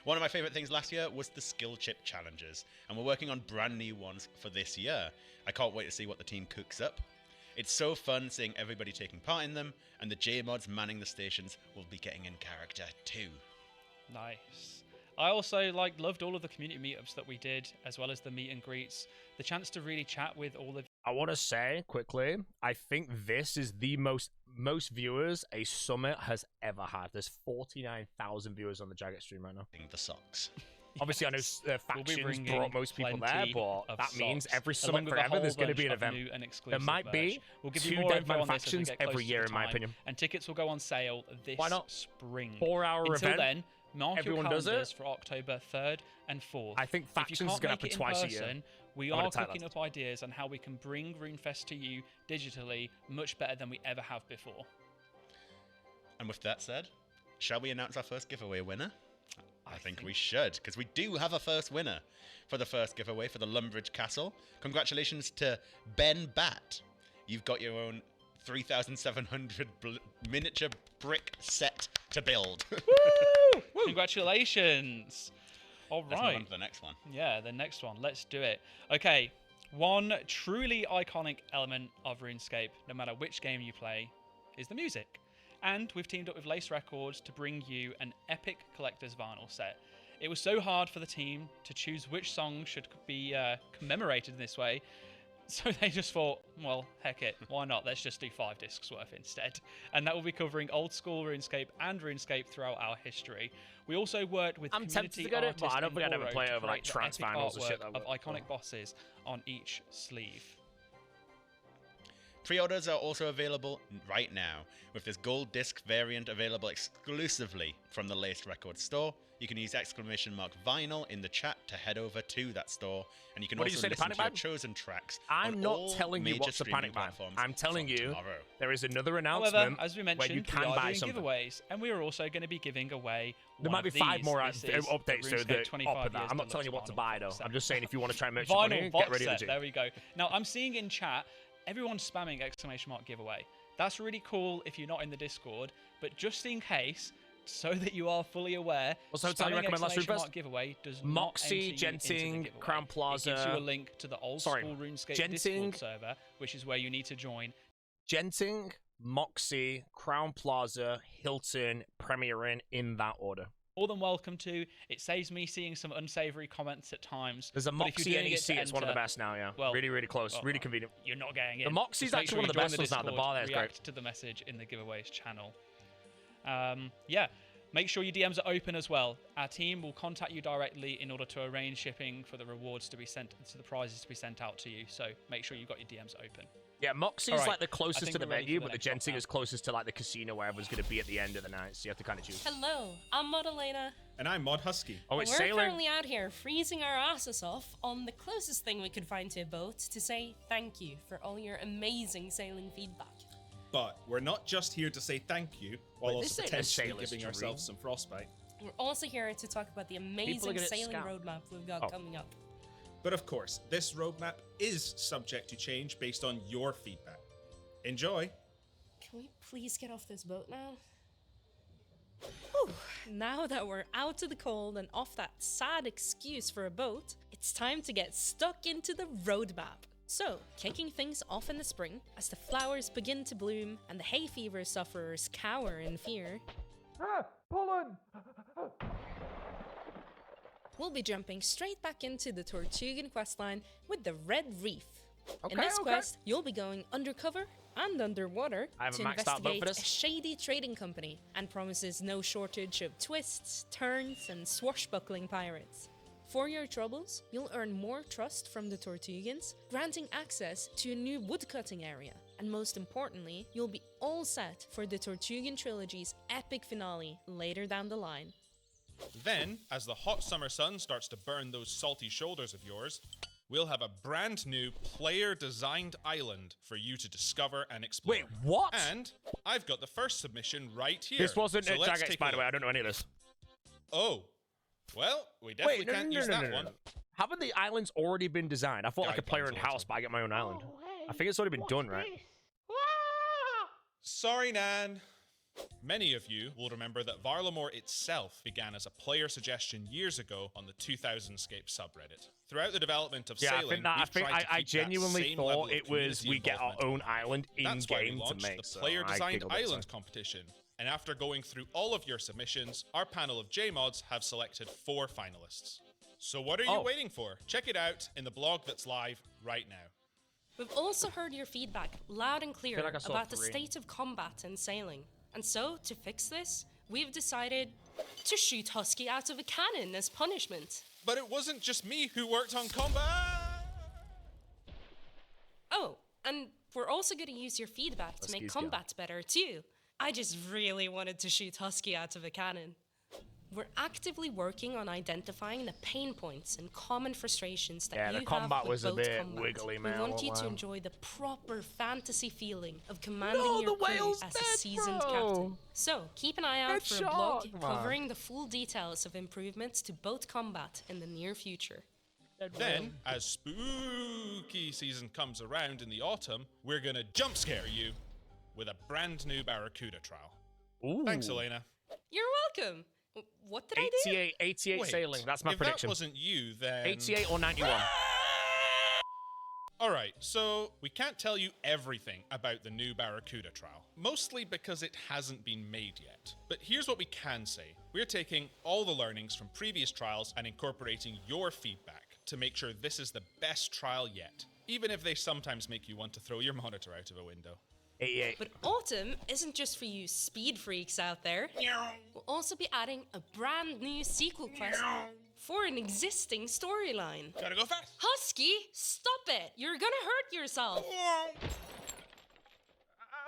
One of my favourite things last year was the skill chip challenges, and we're working on brand new ones for this year. I can't wait to see what the team cooks up. It's so fun seeing everybody taking part in them, and the J-mods manning the stations will be getting in character too. Nice. I also loved all of the community meetups that we did, as well as the meet and greets. The chance to really chat with all of. I want to say quickly, I think this is the most viewers a summit has ever had. There's 49,000 viewers on the Jagged stream right now. The socks. Obviously, I know factions brought most people there, but that means every summit forever there's going to be an event. There might be 2 Deadman factions every year, in my opinion. And tickets will go on sale this spring. 4-hour event. Until then, mark everyone your does calendars it for October 3rd and 4th. I think factions is going to happen twice a year. We are cooking up ideas on how we can bring Runefest to you digitally much better than we ever have before. And with that said, shall we announce our first giveaway winner? I think we should, because we do have a first winner for the first giveaway for the Lumbridge Castle. Congratulations to Ben Bat. You've got your own 3,700 miniature brick set to build. Woo! Congratulations. All right. Let's move on to the next one. Yeah, the next one. Let's do it. Okay. One truly iconic element of RuneScape, no matter which game you play, is the music. And we've teamed up with Lace Records to bring you an epic collector's vinyl set. It was so hard for the team to choose which song should be commemorated in this way, so they just thought, well, heck it, why not? Let's just do 5 discs worth instead. And that will be covering old school RuneScape and RuneScape throughout our history. We also worked with community artists but I don't think I'd ever play over like the trance epic vinyls and shit artwork of iconic bosses on each sleeve. Pre-orders are also available right now, with this gold disc variant available exclusively from the Laced Records store. You can use !vinyl in the chat to head over to that store, and you can also listen to your chosen tracks. I'm not telling you what's the panic button. I'm telling you there is another announcement. However, as we mentioned, where you can we are buy doing something. Giveaways, and we are also going to be giving away. There might be 5 more updates so that offer that. I'm not telling you what to buy though. I'm just saying if you want to try and merch money, get ready to do. There we go. Now I'm seeing in chat everyone's spamming ! giveaway. That's really cool if you're not in the Discord, but just in case, so that you are fully aware, What's the hotel you recommend last Runefest? Giveaway does Moxie, not enter you into Genting, the giveaway. Crown Plaza. It gives you a link to the old school RuneScape Discord server, which is where you need to join. Genting, Moxie, Crown Plaza, Hilton, Premier Inn, in that order. More than welcome to. It saves me seeing some unsavory comments at times. There's a Moxie NEC. It's one of the best now, yeah. Well, really, really close. Really convenient. You're not getting in. The Moxie's actually one of the best ones now. The bar there's great. React to the message in the giveaways channel. Yeah. Make sure your DMs are open as well. Our team will contact you directly in order to arrange shipping for the rewards to be sent, to the prizes to be sent out to you. So make sure you've got your DMs open. Yeah, Moxie's like the closest to the venue, but the Genting is closest to like the casino where everyone's going to be at the end of the night. So you have to kind of choose. Hello, I'm Mod Elena. And I'm Mod Husky. Oh, it's We're sailing. currently out here freezing our asses off on the closest thing we could find to a boat to say thank you for all your amazing sailing feedback. But we're not just here to say thank you, while also potentially giving ourselves some frostbite. We're also here to talk about the amazing sailing roadmap we've got coming up. But of course, this roadmap is subject to change based on your feedback. Enjoy! Can we please get off this boat now? Whew. Now that we're out of the cold and off that sad excuse for a boat, it's time to get stuck into the roadmap. So, kicking things off in the spring, as the flowers begin to bloom and the hay fever sufferers cower in fear. Pollen! We'll be jumping straight back into the Tortugan questline with the Red Reef. In this quest, you'll be going undercover and underwater to investigate a shady trading company and promises no shortage of twists, turns, and swashbuckling pirates. For your troubles, you'll earn more trust from the Tortugans, granting access to a new woodcutting area. And most importantly, you'll be all set for the Tortugan Trilogy's epic finale later down the line. Then, as the hot summer sun starts to burn those salty shoulders of yours, we'll have a brand new player-designed island for you to discover and explore. Wait, what? And I've got the first submission right here. This wasn't so Jagex, by the way. I don't know any of this. Oh. Well, we definitely can't use that one. Haven't the islands already been designed? I thought like a player-owned house, but I get my own island. I think it's already been done, right? Sorry, Nan. Many of you will remember that Varlamore itself began as a player suggestion years ago on the 2000scape subreddit. Throughout the development of sailing, I genuinely thought it was we get our own island in-game to make. The player-designed island competition. And after going through all of your submissions, our panel of JMods have selected 4 finalists. So what are you waiting for? Check it out in the blog that's live right now. We've also heard your feedback loud and clear about the state of combat in sailing. And so, to fix this, we've decided to shoot Husky out of a cannon as punishment. But it wasn't just me who worked on combat! Oh, and we're also going to use your feedback to make combat better too. I just really wanted to shoot Husky out of a cannon. We're actively working on identifying the pain points and common frustrations that you have with boat combat. was a bit wiggly, man. We want you to enjoy the proper fantasy feeling of commanding your crew as a seasoned captain. So, keep an eye out for a blog covering the full details of improvements to boat combat in the near future. Then, as spooky season comes around in the autumn, we're gonna jump scare you with a brand new Barracuda trial. Ooh. Thanks, Elena. You're welcome. What did I do? 88 Wait, sailing. That's my prediction. If that wasn't you, then 88 or 91. Alright, so we can't tell you everything about the new Barracuda trial, mostly because it hasn't been made yet. But here's what we can say. We're taking all the learnings from previous trials and incorporating your feedback to make sure this is the best trial yet, even if they sometimes make you want to throw your monitor out of a window. 88. But autumn isn't just for you speed freaks out there. We'll also be adding a brand new sequel quest for an existing storyline. Gotta go fast. Husky, stop it! You're gonna hurt yourself.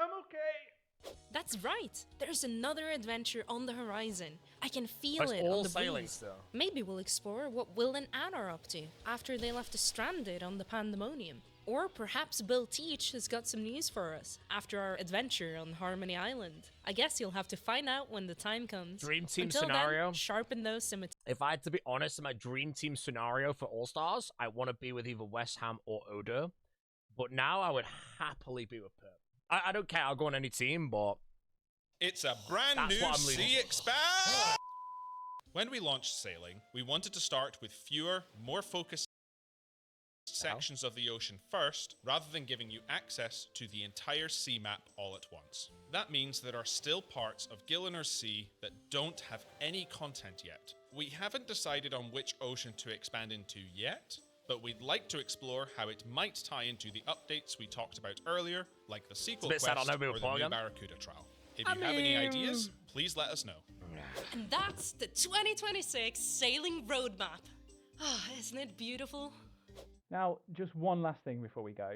I'm okay. That's right. There's another adventure on the horizon. I can feel it on the breeze. Maybe we'll explore what Will and Anne are up to after they left us stranded on the Pandemonium. Or perhaps Bill Teach has got some news for us after our adventure on Harmony Island. I guess you'll have to find out when the time comes. Dream team Until scenario. Then, sharpen those scimitars. If I had to be honest, in my dream team scenario for All Stars, I want to be with either West Ham or Odo. But now I would happily be with Perp. I don't care. I'll go on any team, but it's a brand new sea expand. When we launched sailing, we wanted to start with fewer, more focused sections of the ocean first, rather than giving you access to the entire sea map all at once. That means there are still parts of Gillinor's Sea that don't have any content yet. We haven't decided on which ocean to expand into yet, but we'd like to explore how it might tie into the updates we talked about earlier, like the sequel quest or the new Barracuda trial. If you have any ideas, please let us know. And that's the 2026 Sailing Roadmap. Oh, isn't it beautiful? Now, just one last thing before we go.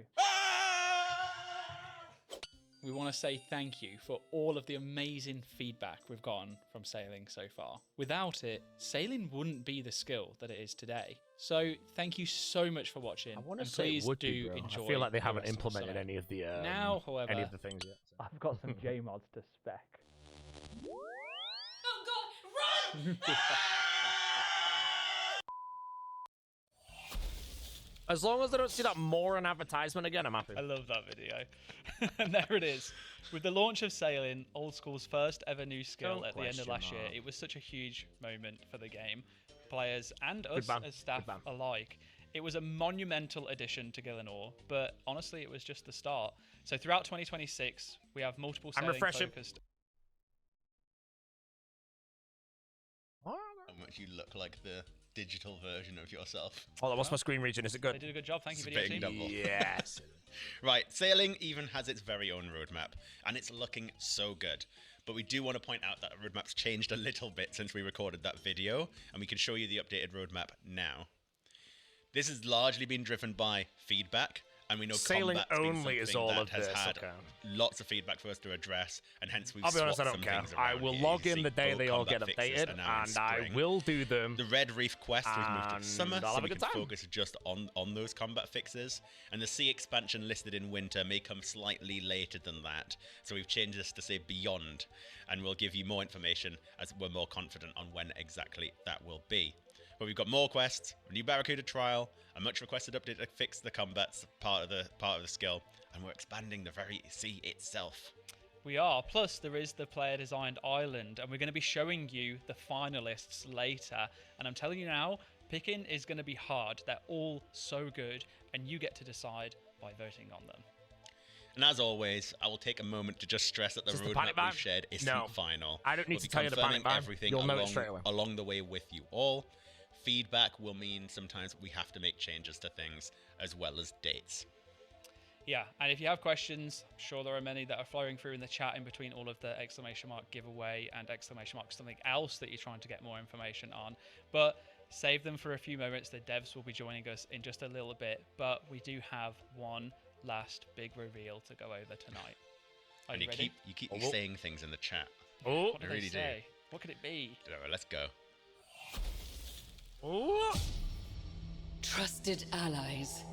We want to say thank you for all of the amazing feedback we've gotten from sailing so far. Without it, sailing wouldn't be the skill that it is today. So thank you so much for watching. I want to say please would do be, enjoy. I feel like they haven't implemented any of the now, however, any of the things yet. So. I've got some J mods to spec. Oh God, run! As long as I don't see that more an advertisement again, I'm happy. I love that video. And there it is. With the launch of Sailing, Old School's first ever new skill at the end of last year, it was such a huge moment for the game, players and us as staff alike. It was a monumental addition to Gillinor, but honestly, it was just the start. So throughout 2026, we have multiple sailing focused. How much you look like the digital version of yourself. Oh, what's my screen region? Is it good? They did a good job. Thank you, video team. Double. Yes. Right, sailing even has its very own roadmap, and it's looking so good. But we do want to point out that the roadmap's changed a little bit since we recorded that video, and we can show you the updated roadmap now. This has largely been driven by feedback, and we know sailing only is all that of has this. had lots of feedback for us to address, and hence we've I'll be honest, I swapped don't some care. things I around will here. log You in see the day boat they all get combat fixes updated, are now in and I spring. will do them. The Red Reef quest we've moved to summer, I'll so have a we good can time. focus just on those combat fixes. And the sea expansion listed in winter may come slightly later than that, so we've changed this to say beyond, and we'll give you more information as we're more confident on when exactly that will be. But we've got more quests, a new Barracuda trial, a much requested update to fix the combats part of the skill, and we're expanding the very sea itself. We are. Plus, there is the player-designed island, and we're going to be showing you the finalists later. And I'm telling you now, picking is going to be hard. They're all so good, and you get to decide by voting on them. And as always, I will take a moment to just stress that the roadmap we've shared isn't final. I don't need to tell you the panic confirming everything You'll know it straight away. along the way with you all. Feedback will mean sometimes we have to make changes to things, as well as dates. Yeah, and if you have questions, I'm sure there are many that are flowing through in the chat in between all of the exclamation mark giveaway and exclamation mark something else that you're trying to get more information on. But save them for a few moments. The devs will be joining us in just a little bit, but we do have one last big reveal to go over tonight. Are and you ready? you keep saying things in the chat. What you did really they say? What could it be? Alright, let's go. Trusted allies.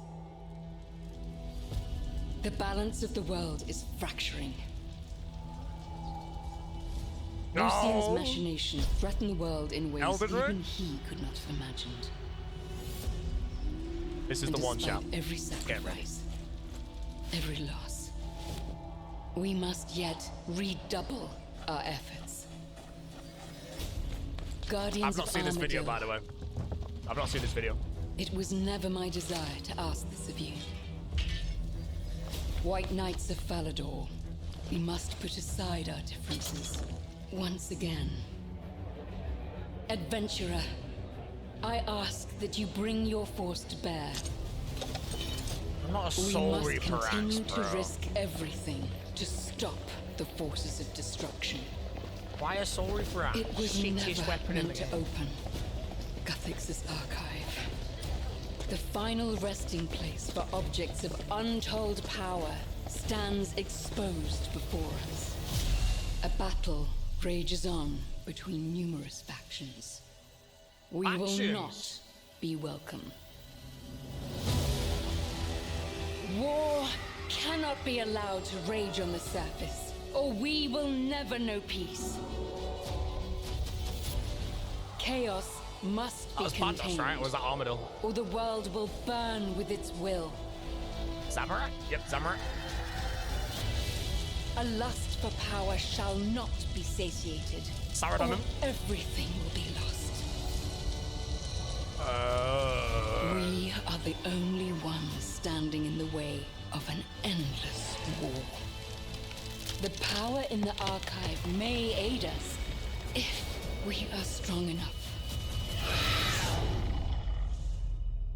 The balance of the world is fracturing. Lucian's machinations threaten the world in ways even he could not have imagined. This is the one shot. Every sacrifice, every loss, we must yet redouble our efforts. Guardians I've not seen this video, by the way. I've not seen this video. It was never my desire to ask this of you. White Knights of Falador, we must put aside our differences once again. Adventurer, I ask that you bring your force to bear. I'm not a soul we reaper, must continue bro. to risk everything to stop the forces of destruction. Why a soul reaper? It was Shittiest never weapon in meant the to game. open Guthix's archive. The final resting place for objects of untold power stands exposed before us. A battle rages on between numerous factions. We will not be welcome. War cannot be allowed to rage on the surface, or we will never know peace. Chaos must be That was contained, Pandas, right? Or was that Armadillo? or the world will burn with its will. Samurai? Yep, Samurai. A lust for power shall not be satiated. Samurai on him. Everything will be lost. We are the only ones standing in the way of an endless war. The power in the archive may aid us if we are strong enough.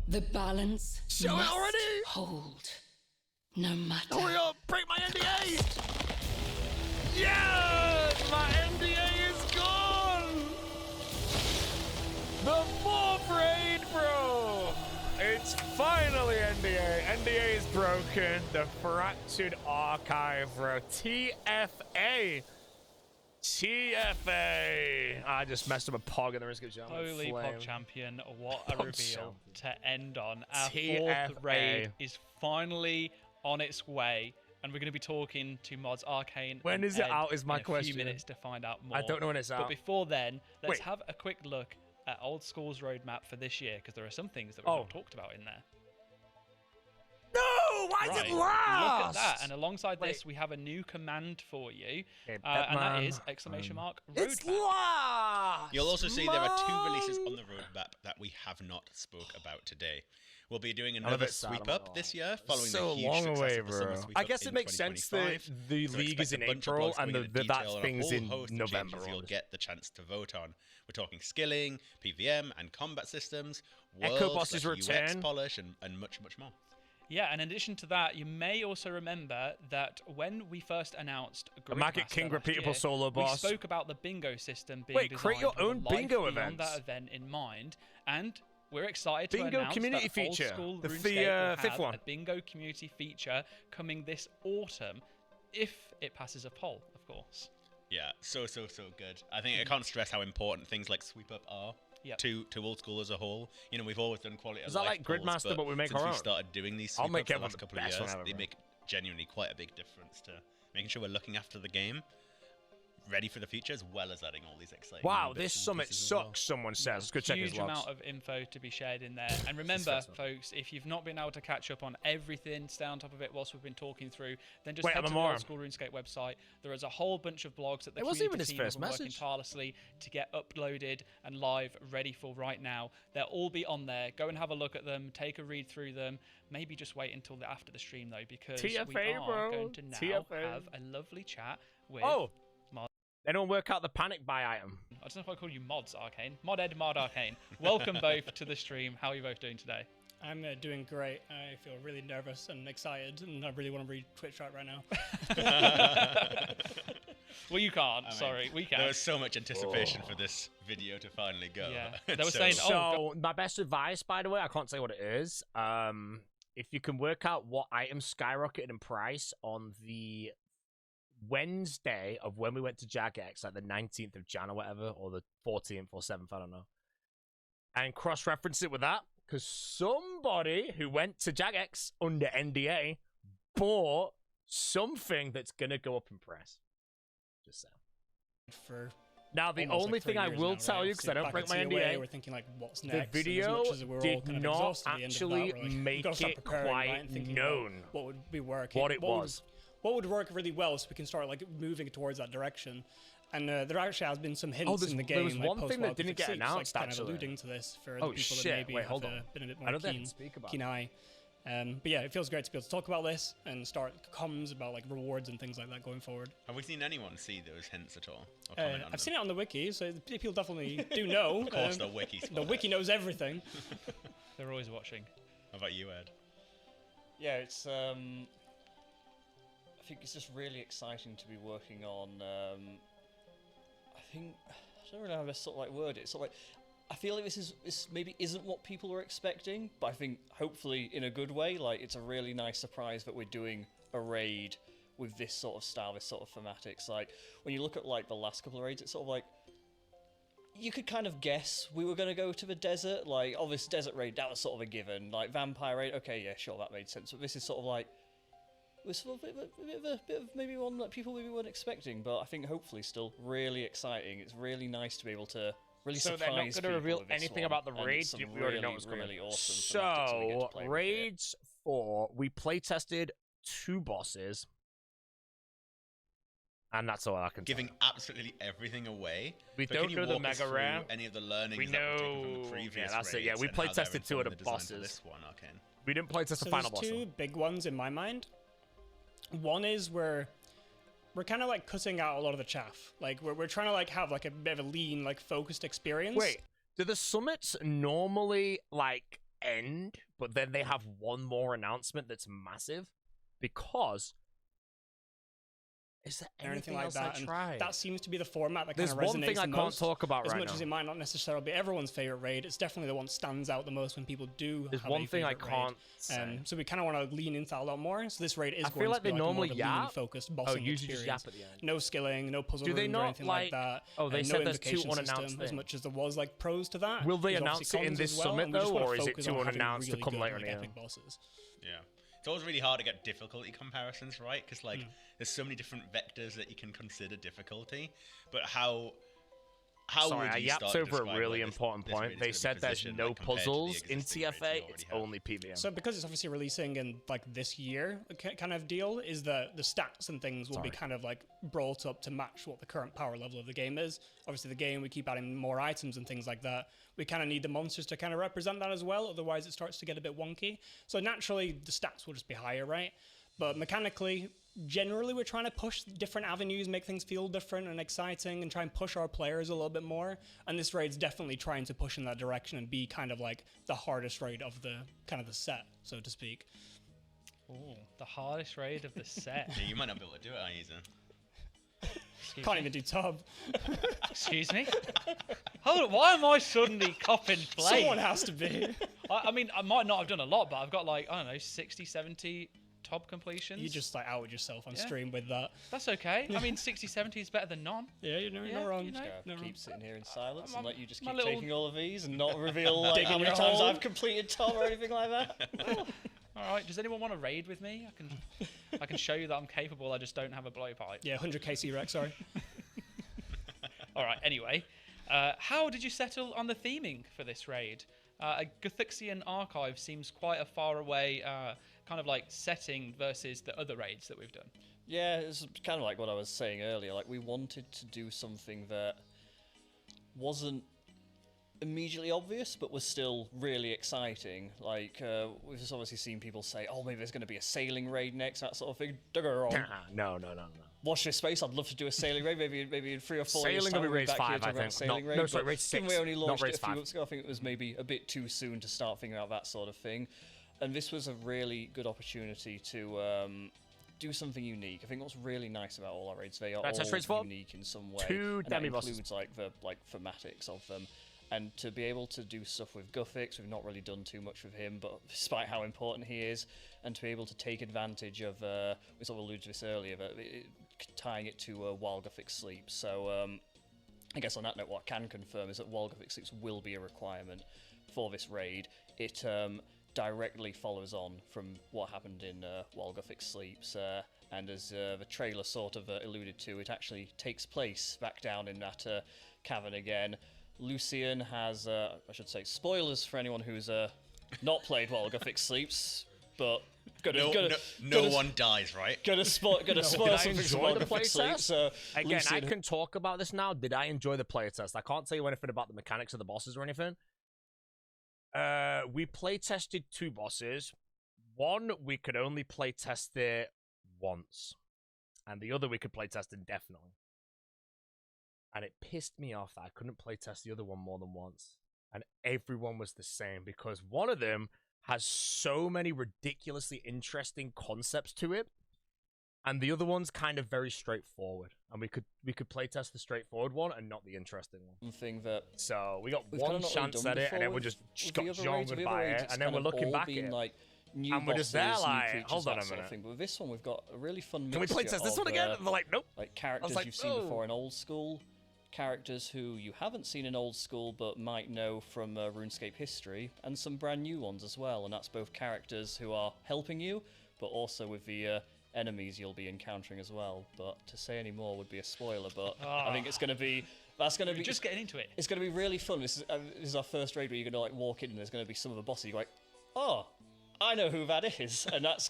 The balance must hold, no matter. Hurry up! Break my NDA! Yeah! My NDA is gone! The fourth raid, bro! It's finally NDA. NDA is broken. The Fractured Archive, bro. TFA. TFA. I just messed up a pog in the RuneScape channel. Holy Pog Champion, what a reveal to end on. Our fourth raid is finally on its way, and we're going to be talking to Mods Arcane. When is it out is my question. In a few minutes to find out more. I don't know when it's out. But before then, let's have a quick look at Old School's roadmap for this year, because there are some things that we've not talked about in there. No! Why is it last? Look at that. And alongside this, we have a new command for you. And that is ! Roadmap. It's last! You'll also see there are 2 releases on the roadmap that we have not spoke about today. We'll be doing another sweep up this year, following the huge success of the summer sweep up. I guess it makes sense that the league is in April and that thing's in November. You'll get the chance to vote on. We're talking skilling, PVM, and combat systems, Echo Boss's UX return, polish, and much, much more. Yeah, and in addition to that, you may also remember that when we first announced the Magic King repeatable solo boss, we spoke about the bingo system being designed create your own bingo event. That event in mind, and we're excited bingo to announce community that feature, Old School the RuneScape will fifth have one, a bingo community feature coming this autumn, if it passes a poll, of course. Yeah, so good. I think I can't stress how important things like sweep up are. To Old School as a whole. You know, we've always done quality of life. Is that like Gridmaster, but we make our own? Since we started doing these sweep ups the last couple of years, they make genuinely quite a big difference to making sure we're looking after the game, ready for the future, as well as adding all these exciting. Wow, this summit sucks. Someone says. Let's go check his Huge logs. amount of info to be shared in there. And remember, folks, if you've not been able to catch up on everything, stay on top of it whilst we've been talking through, then just head to the Old School RuneScape website. There is a whole bunch of blogs that the community team have been working tirelessly to get uploaded and live, ready for right now. They'll all be on there. Go and have a look at them. Take a read through them. Maybe just wait until after the stream though, because we are going to now have a lovely chat with. They don't work out the panic buy item. I don't know if I call you Mods Arcane. Mod Arcane. Welcome both to the stream. How are you both doing today? I'm doing great. I feel really nervous and excited, and I really want to read Twitch chat right now. Well, you can't. Sorry, we can't. There was so much anticipation for this video to finally go. Yeah. They were saying, so my best advice, by the way, I can't say what it is. If you can work out what items skyrocketed in price on the Wednesday of when we went to Jagex, like the 19th of Jan or whatever, or the 14th or 7th, I don't know, and cross-reference it with that, because somebody who went to Jagex under NDA bought something that's gonna go up in price. Just saying. For now, the only thing I will tell you, because I don't break my NDA, we're thinking like, what's next? The video did not actually make it quite known what would be working, what it was. What would work really well, so we can start like moving towards that direction. And there actually has been some hints in the game. There was one like, thing that didn't get announced, like, kind actually. of alluding to this for the people that maybe have been a bit more keen eye. But yeah, it feels great to be able to talk about this and start comms about like rewards and things like that going forward. Have we seen anyone see those hints at all? I've seen it on the wiki, so people definitely do know. Of course, the wiki. The wiki knows everything. They're always watching. How about you, Ed? Yeah, it's I think it's just really exciting to be working on. I don't really know how to sort of like word it. Sort of like, I feel like this maybe isn't what people were expecting, but I think hopefully in a good way. Like, it's a really nice surprise that we're doing a raid with this sort of style, this sort of thematics. Like, when you look at like the last couple of raids, it's sort of like you could kind of guess we were going to go to the desert. Like, obviously desert raid, that was sort of a given. Like vampire raid, okay, yeah, sure, that made sense. But this is sort of like, it was sort of a bit of maybe one that people maybe weren't expecting, but I think hopefully still really exciting. It's really nice to be able to really surprise people. So they're not going to reveal anything about the raid? We already know what's coming. Really awesome. So, raids or we playtested 2 bosses, and that's all I can Giving absolutely everything away. We don't know the mega rare. Any of the learnings that were taken from the previous that's it. Yeah, raids we and how they're playtested 2 of the informing design for bosses. This one, Arcane. We didn't playtest the final boss. There's 2 big ones in my mind. One is where we're kind of like cutting out a lot of the chaff. Like we're trying to like have like a bit of a lean, like focused experience. Wait, do the summits normally like end, but then they have one more announcement that's massive? Because is there anything like else that? I tried? That seems to be the format that There's kind of resonates one thing I the can't most. talk about as right much now. as it might not necessarily be everyone's favorite raid, it's definitely the one that stands out the most when people do. There's have one a thing I favorite can't raid. say. So we kind of want to lean into that a lot more. So this raid is I going feel like to be they like normally more of a yap. lean focused Oh, bossing usually just experience. yap at the end. No skilling, no puzzle Do they rooms not, or anything like- that. oh, they no said there's 2 invocation unannounced system, as things. much as there was like pros to that. Will they there's announce obviously it in cons this as well, summit, and we just though, wanna or is it focus too on having unannounced to really come good, later like, in the epic year? bosses. Yeah. It's always really hard to get difficulty comparisons, right? Because like there's so many different vectors that you can consider difficulty, but how Sorry, would I you yapped start to over a describe, really like, this important raid point. is They gonna be said there's positioned, no like, compared to the puzzles in existing raids we TFA. already It's have? only PVM. So because it's obviously releasing in like this year kind of deal, is that the stats and things will be kind of like brought up to match what the current power level of the game is. Obviously the game, we keep adding more items and things like that. We kind of need the monsters to kind of represent that as well, otherwise it starts to get a bit wonky. So naturally the stats will just be higher, right? But mechanically, generally we're trying to push different avenues, make things feel different and exciting, and try and push our players a little bit more. And this raid's definitely trying to push in that direction and be kind of like the hardest raid of the kind of the set, so to speak. Oh, the hardest raid of the set. Yeah, you might not be able to do it, Ethan. Can't even do tub. Excuse me? Hold on, why am I suddenly copping flame? Someone has to be. I mean, I might not have done a lot, but I've got like, I don't know, 60, 70 top completions. You just like outed yourself on Yeah. stream with that. That's okay. I mean, 60, 70 is better than none. Yeah, you're not Yeah, wrong. you know, No wrong. Keep sitting here in silence and let you just my keep little- taking all of these and not reveal like, Digging how many your times hole. I've completed Tom or anything like that. All right, does anyone want to raid with me? I can show you that I'm capable. I just don't have a blowpipe. Yeah, 100k C-Rex, sorry. All right, anyway. How did you settle on the theming for this raid? A Gothixian archive seems quite a far away kind of like setting versus the other raids that we've done. Yeah, it's kind of like what I was saying earlier. Like, we wanted to do something that wasn't immediately obvious, but was still really exciting. Like, we've just obviously seen people say, oh, maybe there's going to be a sailing raid next, that sort of thing. Don't get me wrong. No. Watch this space. I'd love to do a sailing raid. Maybe in 3 or 4 years' Sailing time will be we'll raid back 5, here I talking about think. sailing No, raid. no, sorry, but raid 6, given we only not launched raid it a few 5. months ago, I think it was maybe a bit too soon to start figuring out that sort of thing. And this was a really good opportunity to do something unique. I think what's really nice about all our raids, they are all unique in some way. 2 and that demi-bosses. includes like the thematics of them. And to be able to do stuff with Guthix, we've not really done too much with him, but despite how important he is, and to be able to take advantage of, we sort of alluded to this earlier, but tying it to while Guthix sleeps. So I guess on that note, what I can confirm is that while Guthix sleeps will be a requirement for this raid. It directly follows on from what happened in while Guthix sleeps, and as the trailer sort of alluded to, it actually takes place back down in that cavern again. Lucian has, I should say, spoilers for anyone who's not played while Guthix sleeps, but no one dies, right? Gonna spoil things while Guthix sleeps. So Again, Lucian, I can talk about this now. Did I enjoy the playtest? I can't tell you anything about the mechanics of the bosses or anything. We playtested 2 bosses. One, we could only playtest it once, and the other we could playtest indefinitely. And it pissed me off that I couldn't playtest the other one more than once. And everyone was the same, because one of them has so many ridiculously interesting concepts to it, and the other one's kind of very straightforward. And we could playtest the straightforward one and not the interesting one. Thing that so we got one chance at it, and everyone just got jongled by it, and then we're looking back at it. Like, new and we're just there bosses, like, new creatures, hold on that a sort of minute. thing. But with this one, we've got a really fun Can we mixture playtest this of, one again? And they're like, nope. Like characters like, you've seen before in old school, characters who you haven't seen in old school but might know from RuneScape history, and some brand new ones as well. And that's both characters who are helping you, but also with the enemies you'll be encountering as well. But to say any more would be a spoiler. But I think it's going to be. That's going to be just getting into it. It's going to be really fun. This is our first raid where you're going to like walk in and there's going to be some of the bosses. You're like, oh, I know who that is, and that's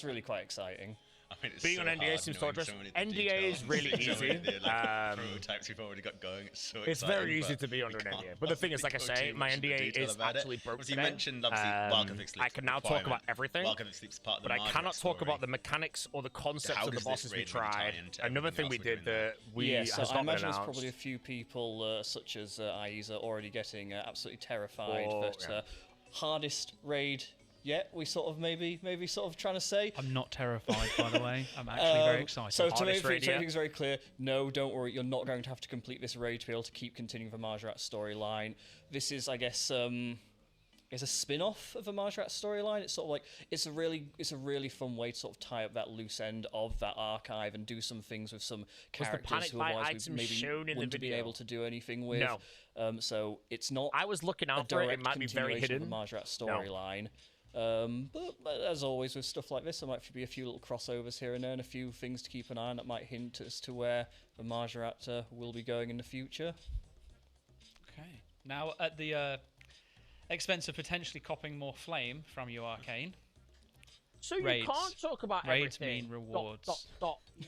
really quite exciting. I mean, it's being so on NDA hard seems knowing so so many NDA is details. really So easy. many, like, prototypes we've already got going. It's so It's exciting, very easy but to be under we an can't NDA. But the thing is, like I possibly say, go too my much into NDA detail is about it. actually broke Obviously, today. you mentioned obviously Welcome I can now talk about everything, Welcome Sleep's part of the but I Margaret cannot talk story. about the mechanics or the concepts How of the does this bosses we raid really tie tried. into Another thing everything we else did we're doing that So has I not been imagine there's announced. probably a few people, such as Aiza, already getting absolutely terrified that hardest raid yet. We sort of maybe sort of trying to say. I'm not terrified, by the way. I'm actually very excited. So to make things very clear, no, don't worry, you're not going to have to complete this raid to be able to keep continuing the Margaret storyline. This is, I guess, is a spin-off of the Margaret storyline. It's sort of like it's a really fun way to sort of tie up that loose end of that archive and do some things with some characters who otherwise we maybe wouldn't be able to do anything with. No. So it's not. I was looking out for it. It might be very hidden. Of the Margaret storyline. But as always with stuff like this, there might be a few little crossovers here and there, and a few things to keep an eye on that might hint as to where the Margaret will be going in the future. Okay. Now, at the expense of potentially copying more flame from you, Arcane. So you raids. can't talk about raids everything. mean rewards.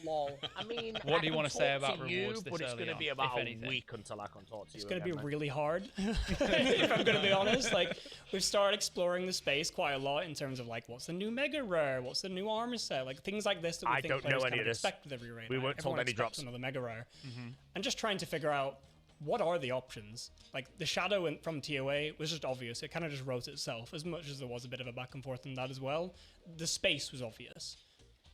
Lol. I mean, what do you want to say about you, rewards this but it's going to be about a week until I can talk to you. It's going to be really hard, if I'm going to be honest. Like, we've started exploring the space quite a lot in terms of like, what's the new mega rare, what's the new armor set, like things like this that we I think don't players know any kind of of this. expect with every raid. We weren't told Everyone any expects drops. another mega rare, and just trying to figure out what are the options. Like the shadow from TOA was just obvious. It kind of just wrote itself, as much as there was a bit of a back and forth in that as well. The space was obvious.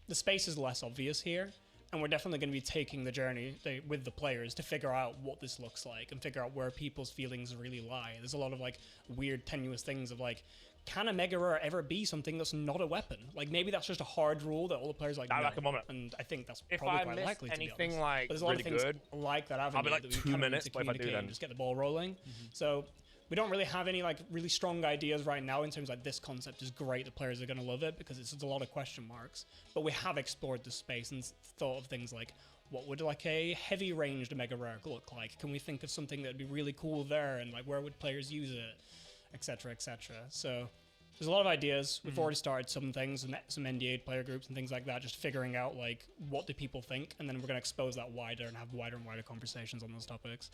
The space is less obvious here, and we're definitely going to be taking the journey with the players to figure out what this looks like and figure out where people's feelings really lie. There's a lot of like weird tenuous things of like, can a mega rare ever be something that's not a weapon? Like maybe that's just a hard rule that all the players like. I no. like a moment. And I think that's If probably I quite missed likely to be anything honest. like But there's a lot really of things good, like that avenue I'll be like that we 2 kind of need minutes, to but if I do, communicate then and just get the ball rolling. So we don't really have any like really strong ideas right now in terms of like this concept is great, the players are going to love it, because it's a lot of question marks. But we have explored the space and thought of things like, what would like a heavy ranged mega rare look like? Can we think of something that would be really cool there, and like where would players use it, etc., etc. So there's a lot of ideas. We've already started some things and some NDA player groups and things like that, just figuring out like what do people think, and then we're going to expose that wider and have wider and wider conversations on those topics.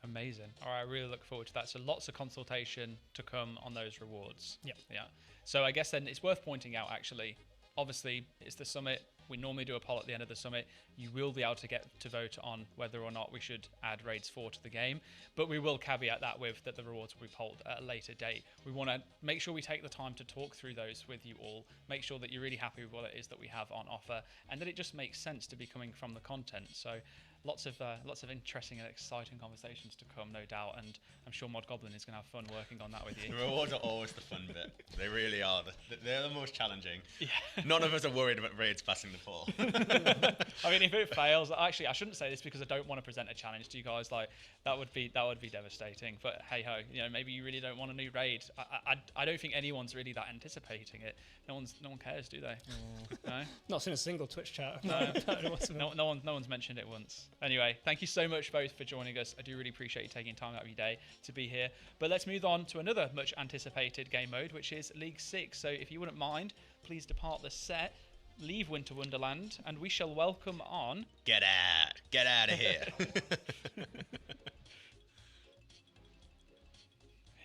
Amazing. All right, I really look forward to that. So lots of consultation to come on those rewards. Yeah. So I guess then it's worth pointing out, actually, obviously it's the summit. We normally do a poll at the end of the summit. You will be able to get to vote on whether or not we should add raids 4 to the game, but we will caveat that with that the rewards will be polled at a later date. We want to make sure we take the time to talk through those with you all, make sure that you're really happy with what it is that we have on offer, and that it just makes sense to be coming from the content. So lots of interesting and exciting conversations to come, no doubt, and I'm sure Mod Goblin is going to have fun working on that with you. The rewards are always the fun bit. They really are. They're the most challenging. Yeah. None of us are worried about raids passing the poll. I mean, if it fails, actually, I shouldn't say this because I don't want to present a challenge to you guys. Like that would be devastating. But hey ho, maybe you really don't want a new raid. I don't think anyone's really that anticipating it. No one cares, do they? No. Not seen a single Twitch chat. No one's mentioned it once. Anyway, thank you so much both for joining us. I do really appreciate you taking time out of your day to be here. But let's move on to another much anticipated game mode, which is League 6. So if you wouldn't mind, please depart the set, leave Winter Wonderland, and we shall welcome on... Get out of here.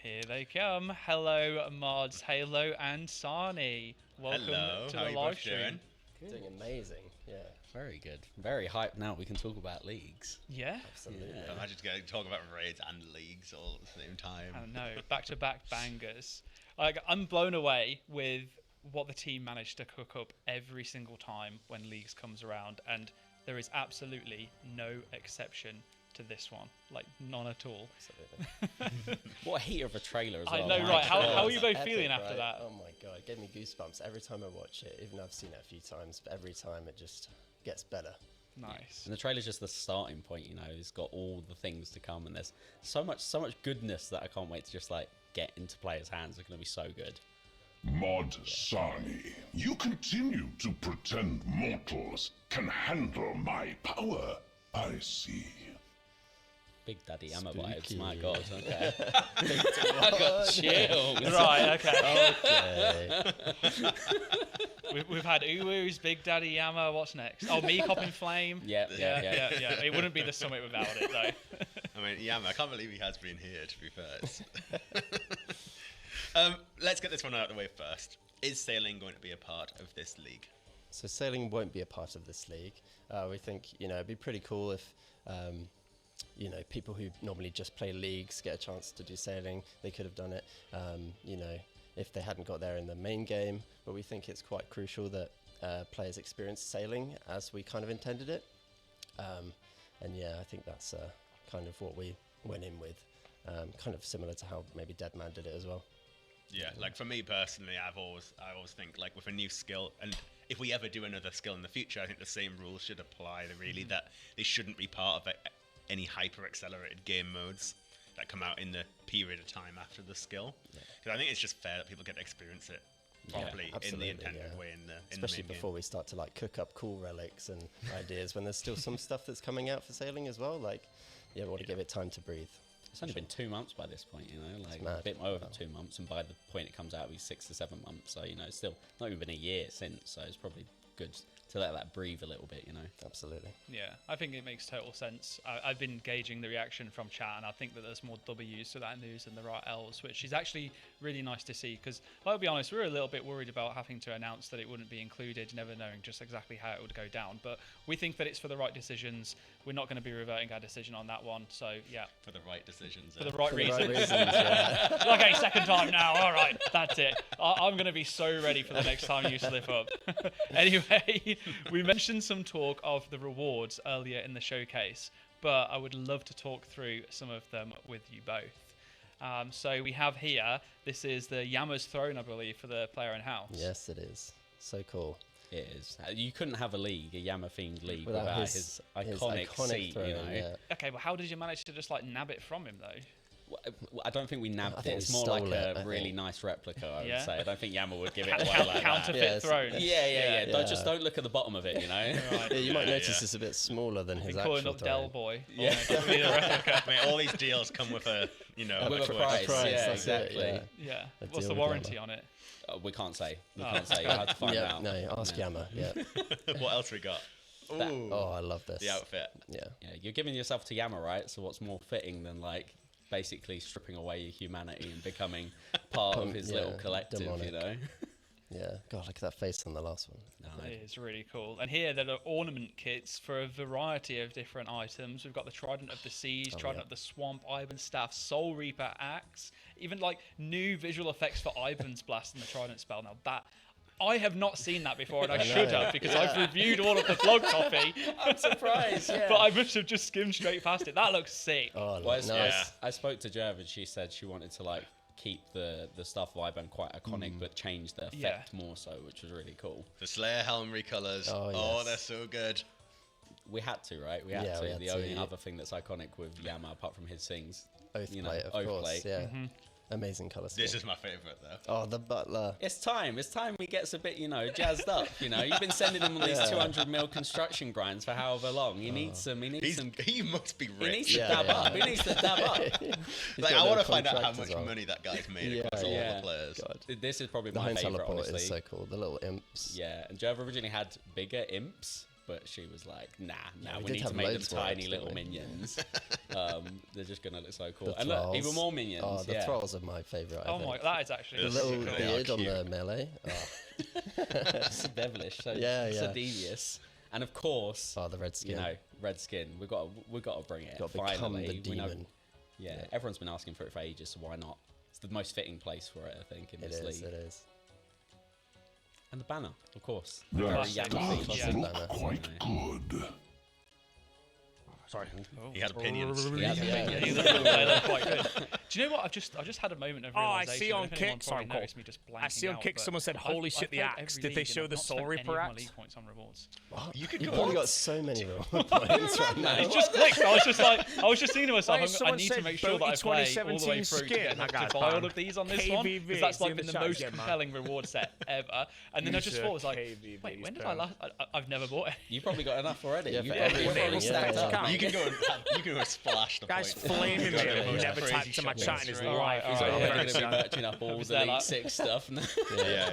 Here they come. Hello, Mods, Halo, and Sarni. Welcome to the live stream. Doing amazing. Yeah, very good. Very hyped now. We can talk about leagues. Yeah, absolutely. Yeah. Imagine getting to talk about raids and leagues all at the same time. I know, back-to-back bangers. I'm blown away with what the team managed to cook up every single time when leagues comes around, and there is absolutely no exception to this one, like none at all. What a heat of a trailer as well. I know, right? How are you both feeling after that? Oh my god, it gave me goosebumps every time I watch it. Even though I've seen it a few times, but every time it just gets better. Nice. And the trailer's just the starting point, It's got all the things to come, and there's so much goodness that I can't wait to just like get into players' hands. It's going to be so good. Mod Sarni, you continue to pretend mortals can handle my power. I see. Big Daddy Yama vibes, my god. Okay. I got chills. Right, okay. We've had Uwu's, Big Daddy Yama. What's next? Oh, Me Cop in Flame. Yeah. It wouldn't be the summit without it, though. I mean, Yama, I can't believe he has been here, to be fair. Let's get this one out of the way first. Is sailing going to be a part of this league? So sailing won't be a part of this league. We think, it'd be pretty cool if, people who normally just play leagues get a chance to do sailing. They could have done it, if they hadn't got there in the main game. But we think it's quite crucial that players experience sailing as we kind of intended it. I think that's kind of what we went in with, kind of similar to how maybe Deadman did it as well. Yeah, like for me personally, I always think like with a new skill, and if we ever do another skill in the future, I think the same rules should apply. Really, that they shouldn't be part of any hyper accelerated game modes that come out in the period of time after the skill. Because I think it's just fair that people get to experience it properly in the intended way. Especially before we start to like cook up cool relics and ideas, when there's still some stuff that's coming out for sailing as well. Like, we want to give it time to breathe. It's only been 2 months by this point, like a bit over 2 months, and by the point it comes out, it'll be 6 to 7 months. So it's still not even been a year since. So it's probably good to let that breathe a little bit, Absolutely. Yeah, I think it makes total sense. I've been gauging the reaction from chat, and I think that there's more W's to that news than there are L's, which is actually really nice to see. Because I'll be honest, we were a little bit worried about having to announce that it wouldn't be included, never knowing just exactly how it would go down. But we think that it's for the right decisions. We're not going to be reverting our decision on that one. So yeah, for the right decisions, for the right reasons. Okay, second time now. All right, that's it. I'm going to be so ready for the next time you slip up. Anyway, we mentioned some talk of the rewards earlier in the showcase, but I would love to talk through some of them with you both. So we have here, this is the Yama's Throne, I believe, for the player in house. Yes, it is. So cool. It is. You couldn't have a league, a Yama-themed league, without his iconic seat, throne, Okay, well, how did you manage to just nab it from him, though? I don't think we nabbed it. It's more like a really nice replica, I would say. I don't think Yama would give it away like Counterfeit throne. Yeah. Just don't look at the bottom of it, Right. You might notice it's a bit smaller than his actual calling up throne. Del Boy. Yeah. I mean, all these deals come with a, with a price. Yeah, exactly. Yeah. What's the warranty on it? We can't say. We can't say. You'll have to find out. No, ask Yama. Yeah. What else we got? I love this. The outfit. Yeah. You're giving yourself to Yama, right? So what's more fitting than basically stripping away your humanity and becoming part of his little collective, demonic. Yeah. God, look at that face on the last one. It is really cool. And here there are ornament kits for a variety of different items. We've got the Trident of the Seas, Trident of the Swamp, Ivan's Staff, Soul Reaper Axe, even new visual effects for Ivan's Blast and the Trident spell. Now that I have not seen that before, and I should have, because I've reviewed all of the vlog copy. I'm surprised, But I must have just skimmed straight past it. That looks sick. Nice. I spoke to Jev, and she said she wanted to keep the stuff vibe and quite iconic, but change the effect more so, which was really cool. The Slayer helm recolors. Oh, they're so good. We had to, right? We had to. The only other thing that's iconic with Yama, apart from his things, Oathplate, of course. Yeah. Amazing colour scheme. This is my favourite, though. Oh, the butler. It's time he gets a bit, jazzed up. You've been sending him on these 200 construction grinds for however long. He needs some. He must be rich. He needs to dab up. He needs to dab up. I want to find out how much money that guy's made across all the players. God. This is probably the my favourite, teleport honestly. is so cool. The little imps. Yeah, and Jev originally had bigger imps, but she was like, nah, we need to make them tiny little minions. They're just going to look so cool. And look, even more minions. Oh, the thralls are my favourite, I think. My, that is actually... The little beard on the melee. It's so devilish, so devious. And of course... the red skin. Red skin. We've got to bring it. Got to become the demon. Everyone's been asking for it for ages, so why not? It's the most fitting place for it, I think, in this league. It is. And the banner, of course. That does look quite good. Sorry. He had opinions. They look quite good. Do you know what? I just had a moment of Oh, I realization. see on If anyone Kick. probably Sorry, noticed me just I see on blanking Kick out, someone said, but "Holy I've shit, the played axe!" every Did they league show and the I've not Soul spent Reaper any of my axe? league points on rewards. You could You've go probably on. got so many real points right now. It just clicked. I was just like, I was just thinking to myself, Wait, I someone need to said make sure that I boaty play all the way 2017 through to skin. get enough That to guy's buy all banned. of these on this one, KVV, because that's it's in like been the the chat most again, man. compelling reward set ever. And then I just thought, I was like, KVV wait, is when did banned. I last? I've never bought it. You probably got enough already. Yeah, You've for probably everything, stacked yeah. up. You can go and splash the Guy's points. flaming You me. got the most Never crazy typed to my shopping chat in his spree. life. He's Alright, like, You're alright. going to be merching up all Was the there League that? 6 stuff.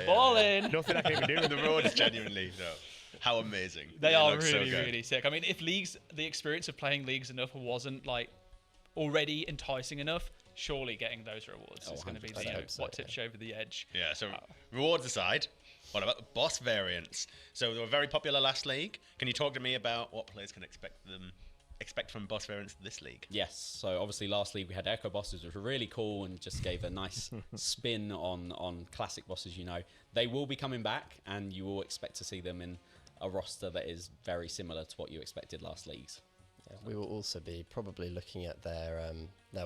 Balling. Nothing I can even do. The reward is genuinely how amazing. They It are looks so really, good. really sick. I mean, if the experience of playing leagues enough wasn't like already enticing enough, surely getting those rewards is going to be what tips you over the edge. Yeah, so rewards aside, what about the boss variants? So they were very popular last league. Can you talk to me about what players can expect from boss variants this league? Yes, so obviously last league we had Echo bosses, which were really cool and just gave a nice spin on classic bosses, you know. They will be coming back, and you will expect to see them in a roster that is very similar to what you expected last leagues. Yeah, we will also be probably looking at their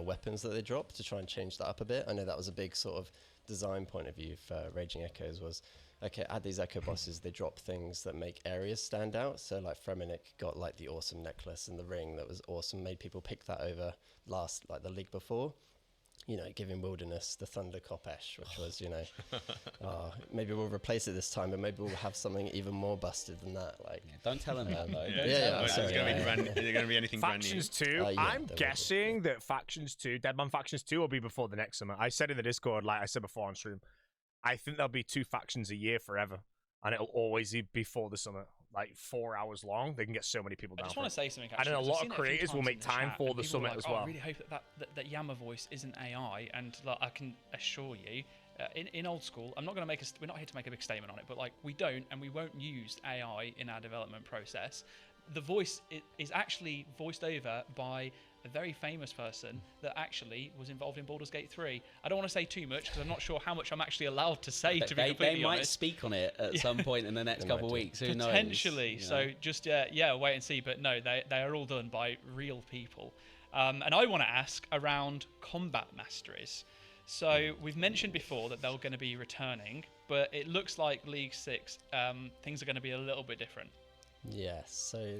weapons that they drop to try and change that up a bit. I know that was a big sort of design point of view for Raging Echoes was, okay, add these Echo bosses, they drop things that make areas stand out. So like Fremenic got like the awesome necklace and the ring that was awesome, made people pick that over the league before. You know, giving Wilderness the Thunder Kopesh, which was, you know, maybe we'll replace it this time, but maybe we'll have something even more busted than that. Like, don't tell him that though. Is there going to be anything brand new? Factions 2, I'm guessing that Factions 2, Deadman Factions 2 will be before the next summer. I said in the Discord, like I said before on stream, I think there'll be 2 factions a year forever, and it'll always be before the summer. Like 4 hours long, they can get so many people down. I just want to say something. And then a lot of creators will make time for the summit as well. I really hope that Yammer voice isn't AI, and like, I can assure you, in old school, I'm not going to make we're not here to make a big statement on it, but like we don't and we won't use AI in our development process. The voice is actually voiced over by a very famous person that actually was involved in Baldur's Gate 3. I don't want to say too much because I'm not sure how much I'm actually allowed to say, to be completely They might honest. speak on it at some point in the next couple of weeks. Who knows? Potentially. So just, wait and see. But no, they are all done by real people. And I want to ask around combat masteries. So we've mentioned before that they're going to be returning, but it looks like League 6, things are going to be a little bit different. Yes, so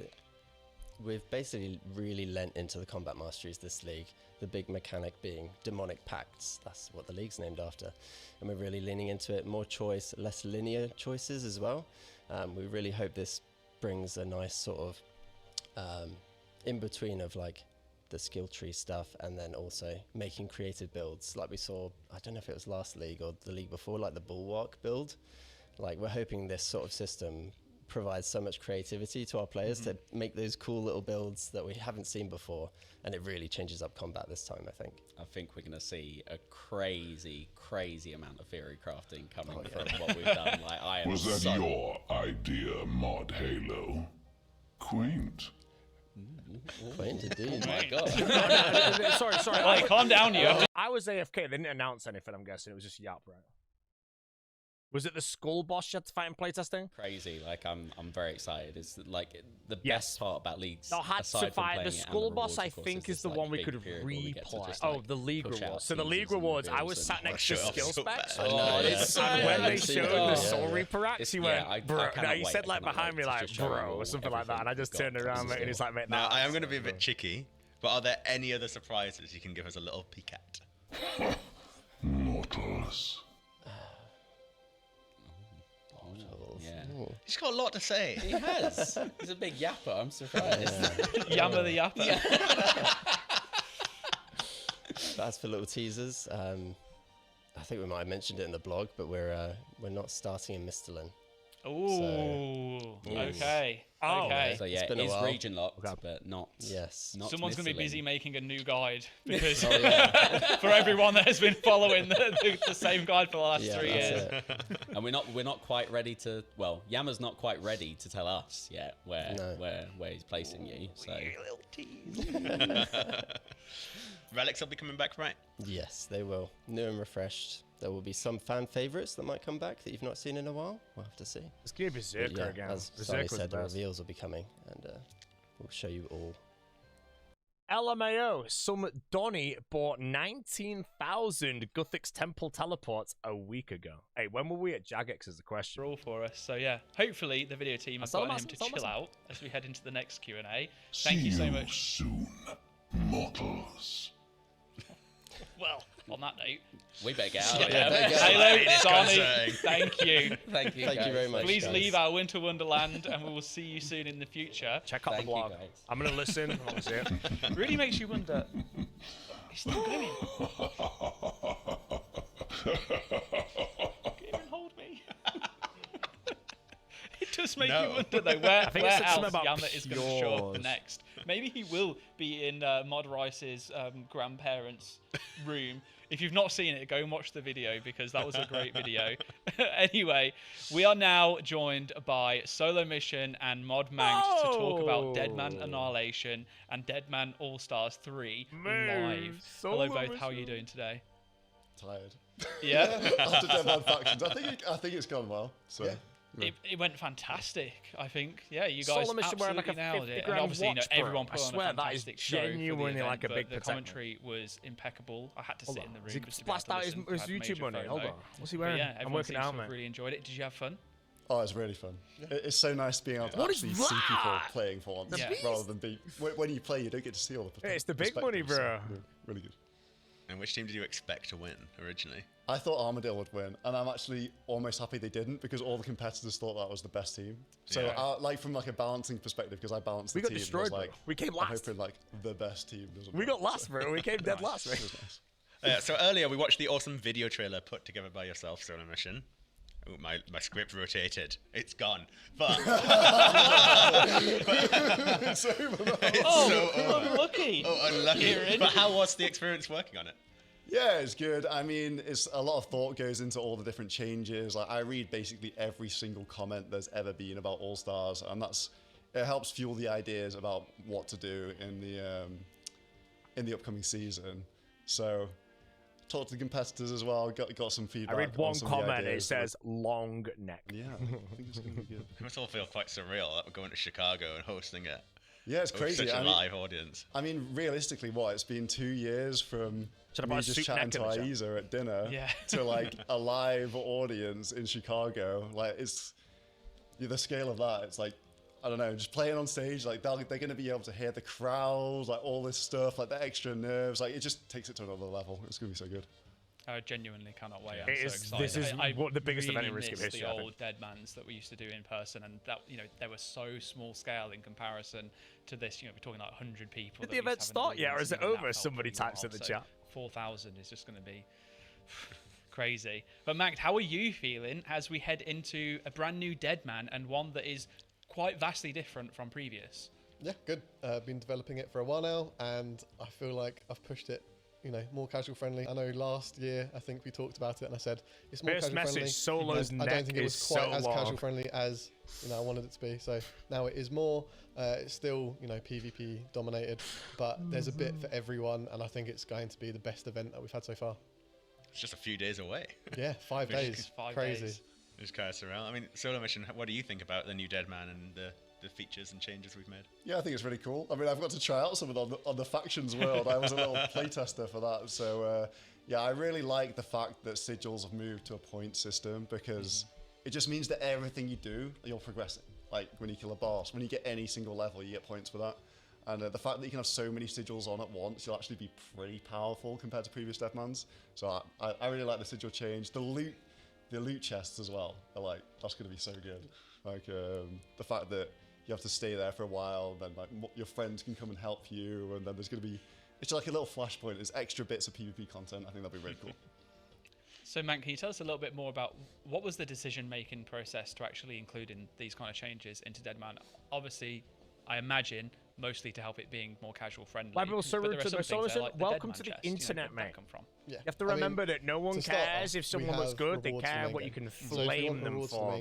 we've basically really lent into the combat masteries this league, the big mechanic being demonic pacts. That's what the league's named after. And we're really leaning into it, more choice, less linear choices as well. We really hope this brings a nice sort of in-between of like the skill tree stuff and then also making creative builds like we saw, I don't know if it was last league or the league before, like the Bulwark build. Like we're hoping this sort of system provides so much creativity to our players to make those cool little builds that we haven't seen before, and it really changes up combat this time. I think we're going to see a crazy amount of theory crafting coming from what we've done. Like, Was that your idea, Mod Halo? Quaint. Quaint indeed. Oh my god. Sorry. Hey, calm down, you. I was AFK. They didn't announce anything, I'm guessing. It was just Yap, right? Was it the skull boss you had to fight in playtesting? Crazy. Like, I'm very excited. It's like the best part about leagues. No, had to fight the skull boss. I think is the one we could replay. Oh, the league rewards. So the league rewards. I was sat next to skill specs. And when they showed the Soul Reaper axe, he went, bro. No, he said like behind me, like bro, or something like that, and I just turned around, mate, and he's like, mate. Now I am going to be a bit cheeky, but are there any other surprises you can give us a little peek at? Mortals. Yeah. He's got a lot to say. He has. He's a big yapper. I'm surprised. Yammer the yapper. Yeah. But as for little teasers, I think we might have mentioned it in the blog, but we're not starting in Misthalin. Ooh. Okay. Okay. So yeah, it's region locked, but not. Yes. Not Someone's going to be Misthalin. busy making a new guide because for everyone that has been following the same guide for the last 3 years. And we're not quite ready to. Well, Yammer's not quite ready to tell us yet where he's placing you. So. Little tease. Relics will be coming back, right? Yes, they will. New and refreshed. There will be some fan favourites that might come back that you've not seen in a while. We'll have to see. Let's give Berserker again. As Sonny said, the reveals will be coming, and we'll show you all. LMAO, some Donny bought 19,000 Guthix Temple teleports a week ago. Hey, when were we at Jagex is the question. All for us. So yeah, hopefully the video team has gotten him to chill out as we head into the next Q&A. Thank you so much. Soon, mortals. Well, on that note, we better get out. Halo, Sonny, thank you. Thank you very much. Please leave our winter wonderland, and we will see you soon in the future. Check out the blog. I'm gonna listen. I want to see it. Really makes you wonder. It's still going. Get in and hold me. It does make you wonder though. Where else Yama is going to show up next? Maybe he will be in Mod Rice's grandparents' room. If you've not seen it, go and watch the video because that was a great video. Anyway, we are now joined by Solo Mission and Mod Manx to talk about Deadman Annihilation and Deadman Allstars 3 live. Hello both, how are you doing today? Tired. Yeah? After Deadman Factions. I think it's gone well. So. Yeah. It went fantastic, I think. Yeah, you guys absolutely nailed it. And obviously, everyone put on a fantastic show. Genuinely like a big the commentary was impeccable. I had to sit in the room. He splashed out his YouTube money. Hold on. What's he wearing? Yeah, I'm working out, man. Really enjoyed it. Did you have fun? Oh, it's really fun. It's so nice being able to actually see people playing for once, rather than be. When you play, you don't get to see all the. It's the big money, bro. So, really good. And which team did you expect to win originally? I thought Armadale would win, and I'm actually almost happy they didn't because all the competitors thought that was the best team. So, like from like a balancing perspective, because I balanced the team, destroyed, was like we came last. I'm hoping like the best team doesn't. We got last, bro. We came dead last. So earlier we watched the awesome video trailer put together by yourself, Solo Mission. Ooh, my script rotated. It's gone. But it's so unlucky. Oh, unlucky. But how was the experience working on it? Yeah, it's good. I mean, it's a lot of thought goes into all the different changes. Like I read basically every single comment there's ever been about All Stars, and it helps fuel the ideas about what to do in the upcoming season. So. Talked to the competitors as well, got some feedback. I read one comment, it says long neck. Yeah, I think it's going to be good. It must all feel quite surreal that we're going to Chicago and hosting it. Yeah, it's crazy. Such a live audience. I mean, realistically, it's been 2 years from me just chatting to Aiza at dinner to like a live audience in Chicago. Like it's the scale of that. It's like, I don't know, just playing on stage, like they're going to be able to hear the crowd, like all this stuff, like the extra nerves, like it just takes it to another level. It's going to be so good. I genuinely cannot wait. I'm so excited. This is the biggest event in RuneScape history. The old Deadmans that we used to do in person, and that they were so small scale in comparison to this. We're talking like 100 people. Did the event start yet, or is it over? Somebody types in the chat. 4,000 is just going to be crazy. But Mac, how are you feeling as we head into a brand new Deadman and one that is quite vastly different from previous? Yeah, good. Been developing it for a while now, and I feel like I've pushed it, more casual friendly. I know last year I think we talked about it, and I said it's more casual friendly. Solo's I don't think it was quite as casual friendly as I wanted it to be. So now it is more. It's still PvP dominated, but there's a bit for everyone, and I think it's going to be the best event that we've had so far. It's just a few days away. Yeah, 5 days. Crazy. Days. Just kind of surreal. I mean, Solo Mission, what do you think about the new Deadman and the features and changes we've made? Yeah, I think it's really cool. I mean, I've got to try out some of it on the Factions world. I was a little playtester for that. So, I really like the fact that sigils have moved to a point system because it just means that everything you do, you're progressing. Like when you kill a boss, when you get any single level, you get points for that. And the fact that you can have so many sigils on at once, you'll actually be pretty powerful compared to previous Deadmans. So I really like the sigil change. The loot chests as well are that's going to be so good. The fact that you have to stay there for a while, then your friends can come and help you, and then there's going to be, it's like a little flashpoint. There's extra bits of PvP content. I think that'd be really cool. So, Man, can you tell us a little bit more about what was the decision-making process to actually include in these kind of changes into Deadman? Obviously, I imagine mostly to help it being more casual friendly. Welcome to the internet, mate. Yeah. You have to remember that no one cares if someone looks good. They care what you can flame them for.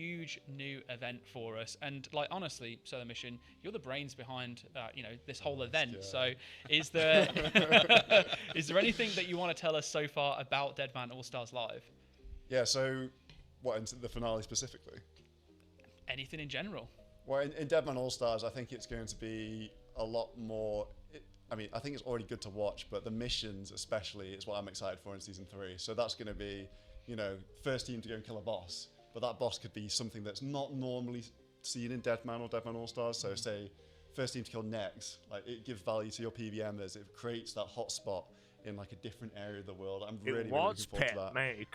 huge new event for us. And like, honestly, Solar Mission, you're the brains behind, this whole event. Yeah. So is there Is there anything that you want to tell us so far about Dead Man Allstars Live? Yeah, so what, into the finale specifically? Anything in general? Well, in Dead Man Allstars, I think it's going to be a lot more. I mean, I think it's already good to watch, but the missions especially is what I'm excited for in Season 3. So that's going to be, you know, first team to go and kill a boss, but that boss could be something that's not normally seen in Dead Man or Dead Man Allstars. So say first team to kill Nex, like it gives value to your PVM as it creates that hot spot in like a different area of the world. I'm really looking forward to that. Mate,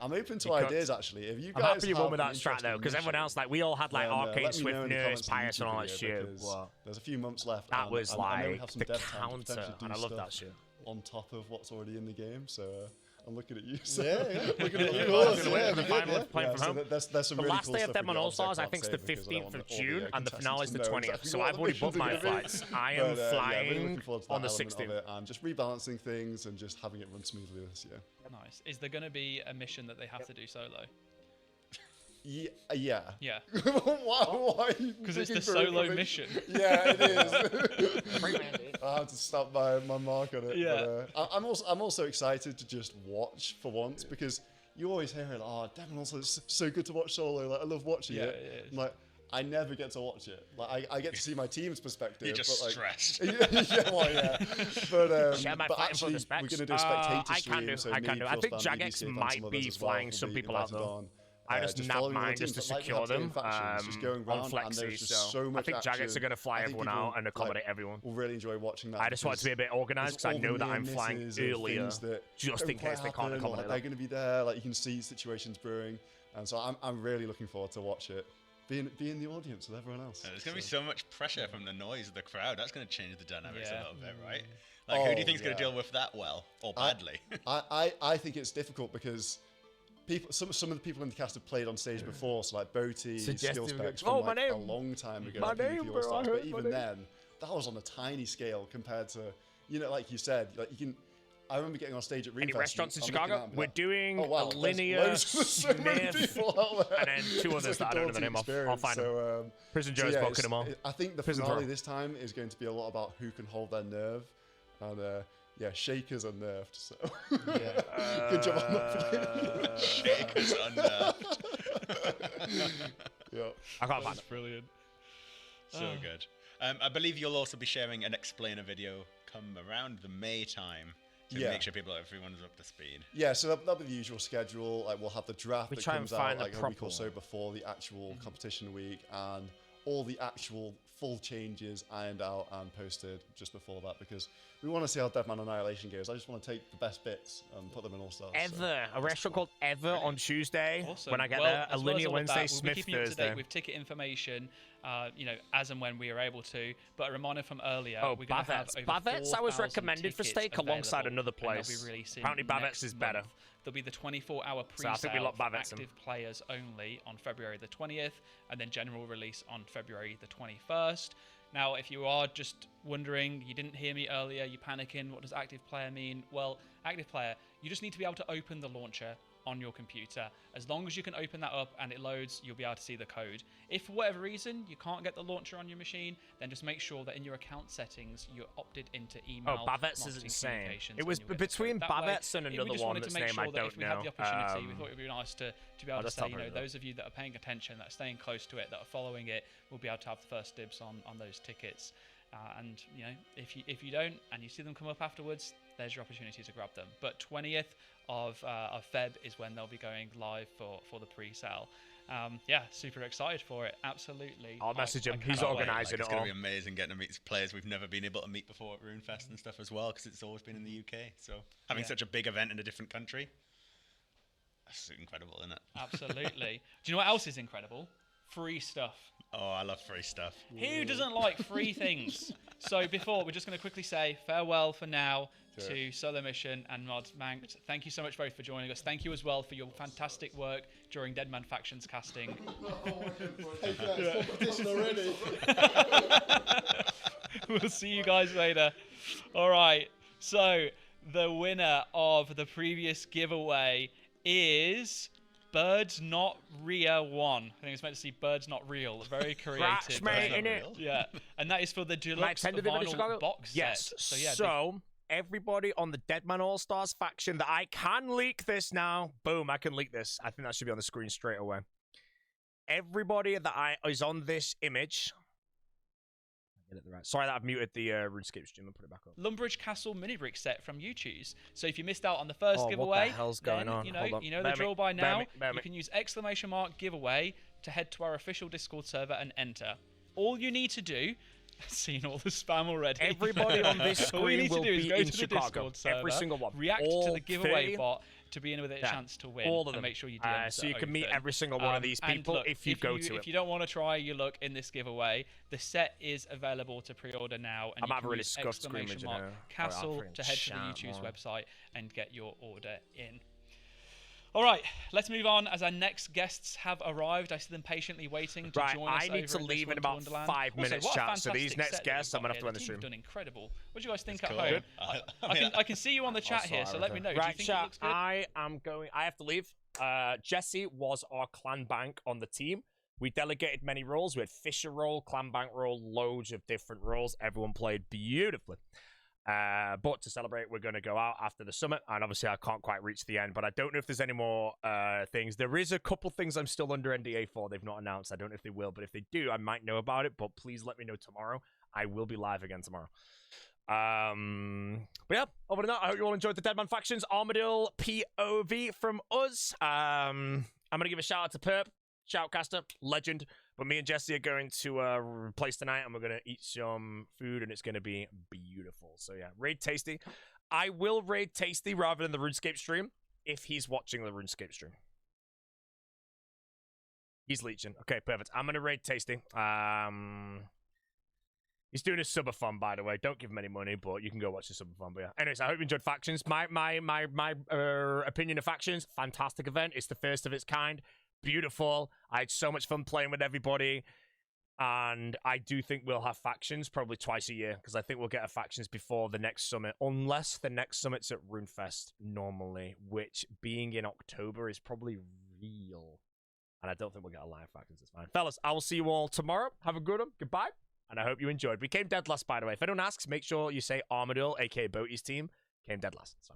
I'm open to ideas actually. If you guys I'm happy you won have with that an strat though, because interesting everyone mission, else, like we all had like then, Arcane, let me know Swift, in the Nurse, comments of the Pious, and all YouTube that video, shit. because Wow. there's a few months left. That and was I know we like have some the dev time to counter, potentially do and I love that stuff shit. on top of what's already in the game. So I'm looking at you. So Yeah. looking at you. Of course, Gonna win yeah, the be final good, of playing from home. There's some The really last cool day of stuff Dead Man we got. All Stars, Obviously, I think, is the can't say because I don't 15th want of all June, and the contestants finale is to the know 20th. exactly So what I've the already missions booked are my gonna be. flights. I am But, yeah, really flying looking forward to that on the element of 16th. it and just rebalancing things and just having it run smoothly this year. Nice. Is there going to be a mission that they have to do solo? Yeah. Yeah. Why? Because it's the solo mission. Yeah, it is. I have to stop my mark on it. Yeah. But, I'm also excited to just watch for once, because you always hear it. Oh, Devon also is so good to watch solo. Like I love watching it. I'm like, I never get to watch it. Like I get to see my team's perspective. You're just but, like, stressed. yeah, well, yeah. But, Share my but fighting for actually, the specs. we're going to do a spectator I stream. can do. So I can me, do. I think Pure Spam, Jagex BBC, and might some be others as well flying will some be people out invited though. on. I just just nab following all the mine just teams, to but like we secure have them in factions, just going on round, and Flexi. there's just so I much think Jagex action. are going to fly I think everyone people, out and accommodate everyone. Will really enjoy watching that. I just want it to be a bit organised because I know that I'm flying earlier, just in case they can't accommodate They're that. going to be there. Like you can see situations brewing, and so I'm really looking forward to watch it. Be in the audience with everyone else. There's going to be so much pressure from the noise of the crowd. That's going to change the dynamics a little bit, right? Oh, Like, who do you think is going to deal with that well or badly? I think it's difficult because some of the people in the cast have played on stage before, so like boaty, skill specs from like a long time ago. My name, PvP bro, All-Stars, I but heard my even name. then, that was on a tiny scale compared to, you know, like you said, like you can. I remember getting on stage at Runefest. Any restaurants in I'm looking Chicago? out and be We're like, doing oh, wow, a there's linear loads- there's so many Smith, people out there. and then two It's others like that a I don't know the daunting name of. I'll experience. find them. So, Prison so Joe's yeah, booking them all. I think the Prison finale Pro. this time is going to be a lot about who can hold their nerve, and yeah, Shakers are nerfed. So good job on that. Shakers are nerfed. Yeah, I can't find That's it. brilliant. So good. I believe you'll also be sharing an explainer video come around the May time to make sure everyone's up to speed. Yeah, so that'll be the usual schedule. Like we'll have the draft We that try and comes out find the like a week proper or so before the actual competition week, and all the actual full changes ironed out and posted just before that, because we want to see how Deadman Annihilation goes. I just want to take the best bits and put them in All-Stars. A restaurant called Ever on Tuesday. Awesome. When I get Well, there, a as well as linear all of that, Wednesday, we'll be Smith keeping you up to date Thursday. with ticket information, you know, as and when we are able to. But a reminder from earlier, Oh, we're going to have Bavets. over Bavets I was 4,000 recommended for tickets steak alongside available, another and they'll place. be releasing Apparently Bavets next is better. month. There'll be the 24-hour So I think we pre-sale lock for Bavets in. active players only on February the 20th, and then general release on February the 21st. Now, if you are just wondering, you didn't hear me earlier, you're panicking, what does active player mean? Well, active player, you just need to be able to open the launcher on your computer. As long as you can open that up and it loads, you'll be able to see the code. If for whatever reason you can't get the launcher on your machine, then just make sure that in your account settings you're opted into email. Oh, Bavets is marketing insane. communications It was and you'll get the between code that way. Bavets and We another just one wanted that's to make name sure I that don't if we had know. the opportunity, we thought it would be nice to be able I'll to just say, tell you know, Bruno. those of you that are paying attention, that are staying close to it, that are following it, will be able to have the first dibs on those tickets. And you know, if you don't and you see them come up afterwards, there's your opportunity to grab them. But 20th of Feb is when they'll be going live for the pre-sale. Yeah, super excited for it. Absolutely. I'll message him. He's Can't wait. organising It's it going all. to be amazing getting to meet players we've never been able to meet before at Runefest and stuff as well, because it's always been in the UK. So having such a big event in a different country, that's incredible, isn't it? Absolutely. Do you know what else is incredible? Free stuff. Oh, I love free stuff. Who doesn't like free things? So before, we're just going to quickly say farewell for now to Solo Mission and Mod Manked. Thank you so much both for joining us. Thank you as well for your fantastic work during Deadman Factions casting. Competition already. We'll see you guys later. All right. So the winner of the previous giveaway is Birds Not Real 1. I think it's meant to see Birds Not Real. Very creative. Scratch, mate, innit? Yeah. And that is for the deluxe attended the event in vinyl Chicago? box Yes. set. So yeah, So everybody on the Dead Man Allstars faction that I can leak this now. Boom, I can leak this. I think that should be on the screen straight away. Everybody that is on this image. Get it right. Sorry that I've muted the RuneScape stream and put it back up. Lumbridge Castle mini brick set from YouChoose. So if you missed out on the first giveaway, what the hell's going on? You know the drill by now. You can use ! giveaway to head to our official Discord server and enter. All you need to do, seeing all the spam already. Everybody on this screen will be in Chicago. Every single one. React to the giveaway bot to be in with a chance to win. All of them. And make sure you DM so you can meet every single one of these people look, if you go to it. If you don't want to try your luck in this giveaway, the set is available to pre-order now. And I'm you having can really use scuffed screamage Castle to head to the YouTube's website and get your order in. All right, let's move on as our next guests have arrived. I see them patiently waiting to join us. I need to leave in about 5 minutes, chat. So these next guests, I'm going to have to end the stream. Done incredible. What do you guys think at home? I can see you on the chat here, so let me know. Do you think it looks good? I have to leave. Jesse was our clan bank on the team. We delegated many roles. We had Fisher role, clan bank role, loads of different roles. Everyone played beautifully. But to celebrate, we're going to go out after the summit, and obviously I can't quite reach the end, but I don't know if there's any more things. There is a couple things I'm still under NDA for. They've not announced. I don't know if they will, but if they do, I might know about it, but please let me know tomorrow. I will be live again tomorrow. But yeah, other than that, I hope you all enjoyed the Deadman Factions Armadillo POV from us. I'm going to give a shout out to Perp, Shoutcaster, legend. But me and Jesse are going to place tonight, and we're going to eat some food, and it's going to be beautiful. So yeah, raid Tasty. I will raid Tasty rather than the RuneScape stream if he's watching the RuneScape stream. He's leeching. Okay, perfect. I'm going to raid Tasty. He's doing a subathon, by the way. Don't give him any money, but you can go watch the subathon. But yeah. Anyways, I hope you enjoyed Factions. My opinion of Factions, fantastic event. It's the first of its kind. Beautiful. I had so much fun playing with everybody, and I do think we'll have Factions probably twice a year, because I think we'll get a Factions before the next summit, unless the next summit's at Runefest normally, which being in October is probably real, and I don't think we'll get a live Factions. It's fine. Fellas, I will see you all tomorrow. Have a good one. Goodbye, and I hope you enjoyed. We came dead last, by the way. If anyone asks, make sure you say Armadillo, aka Boaty's team, came dead last. So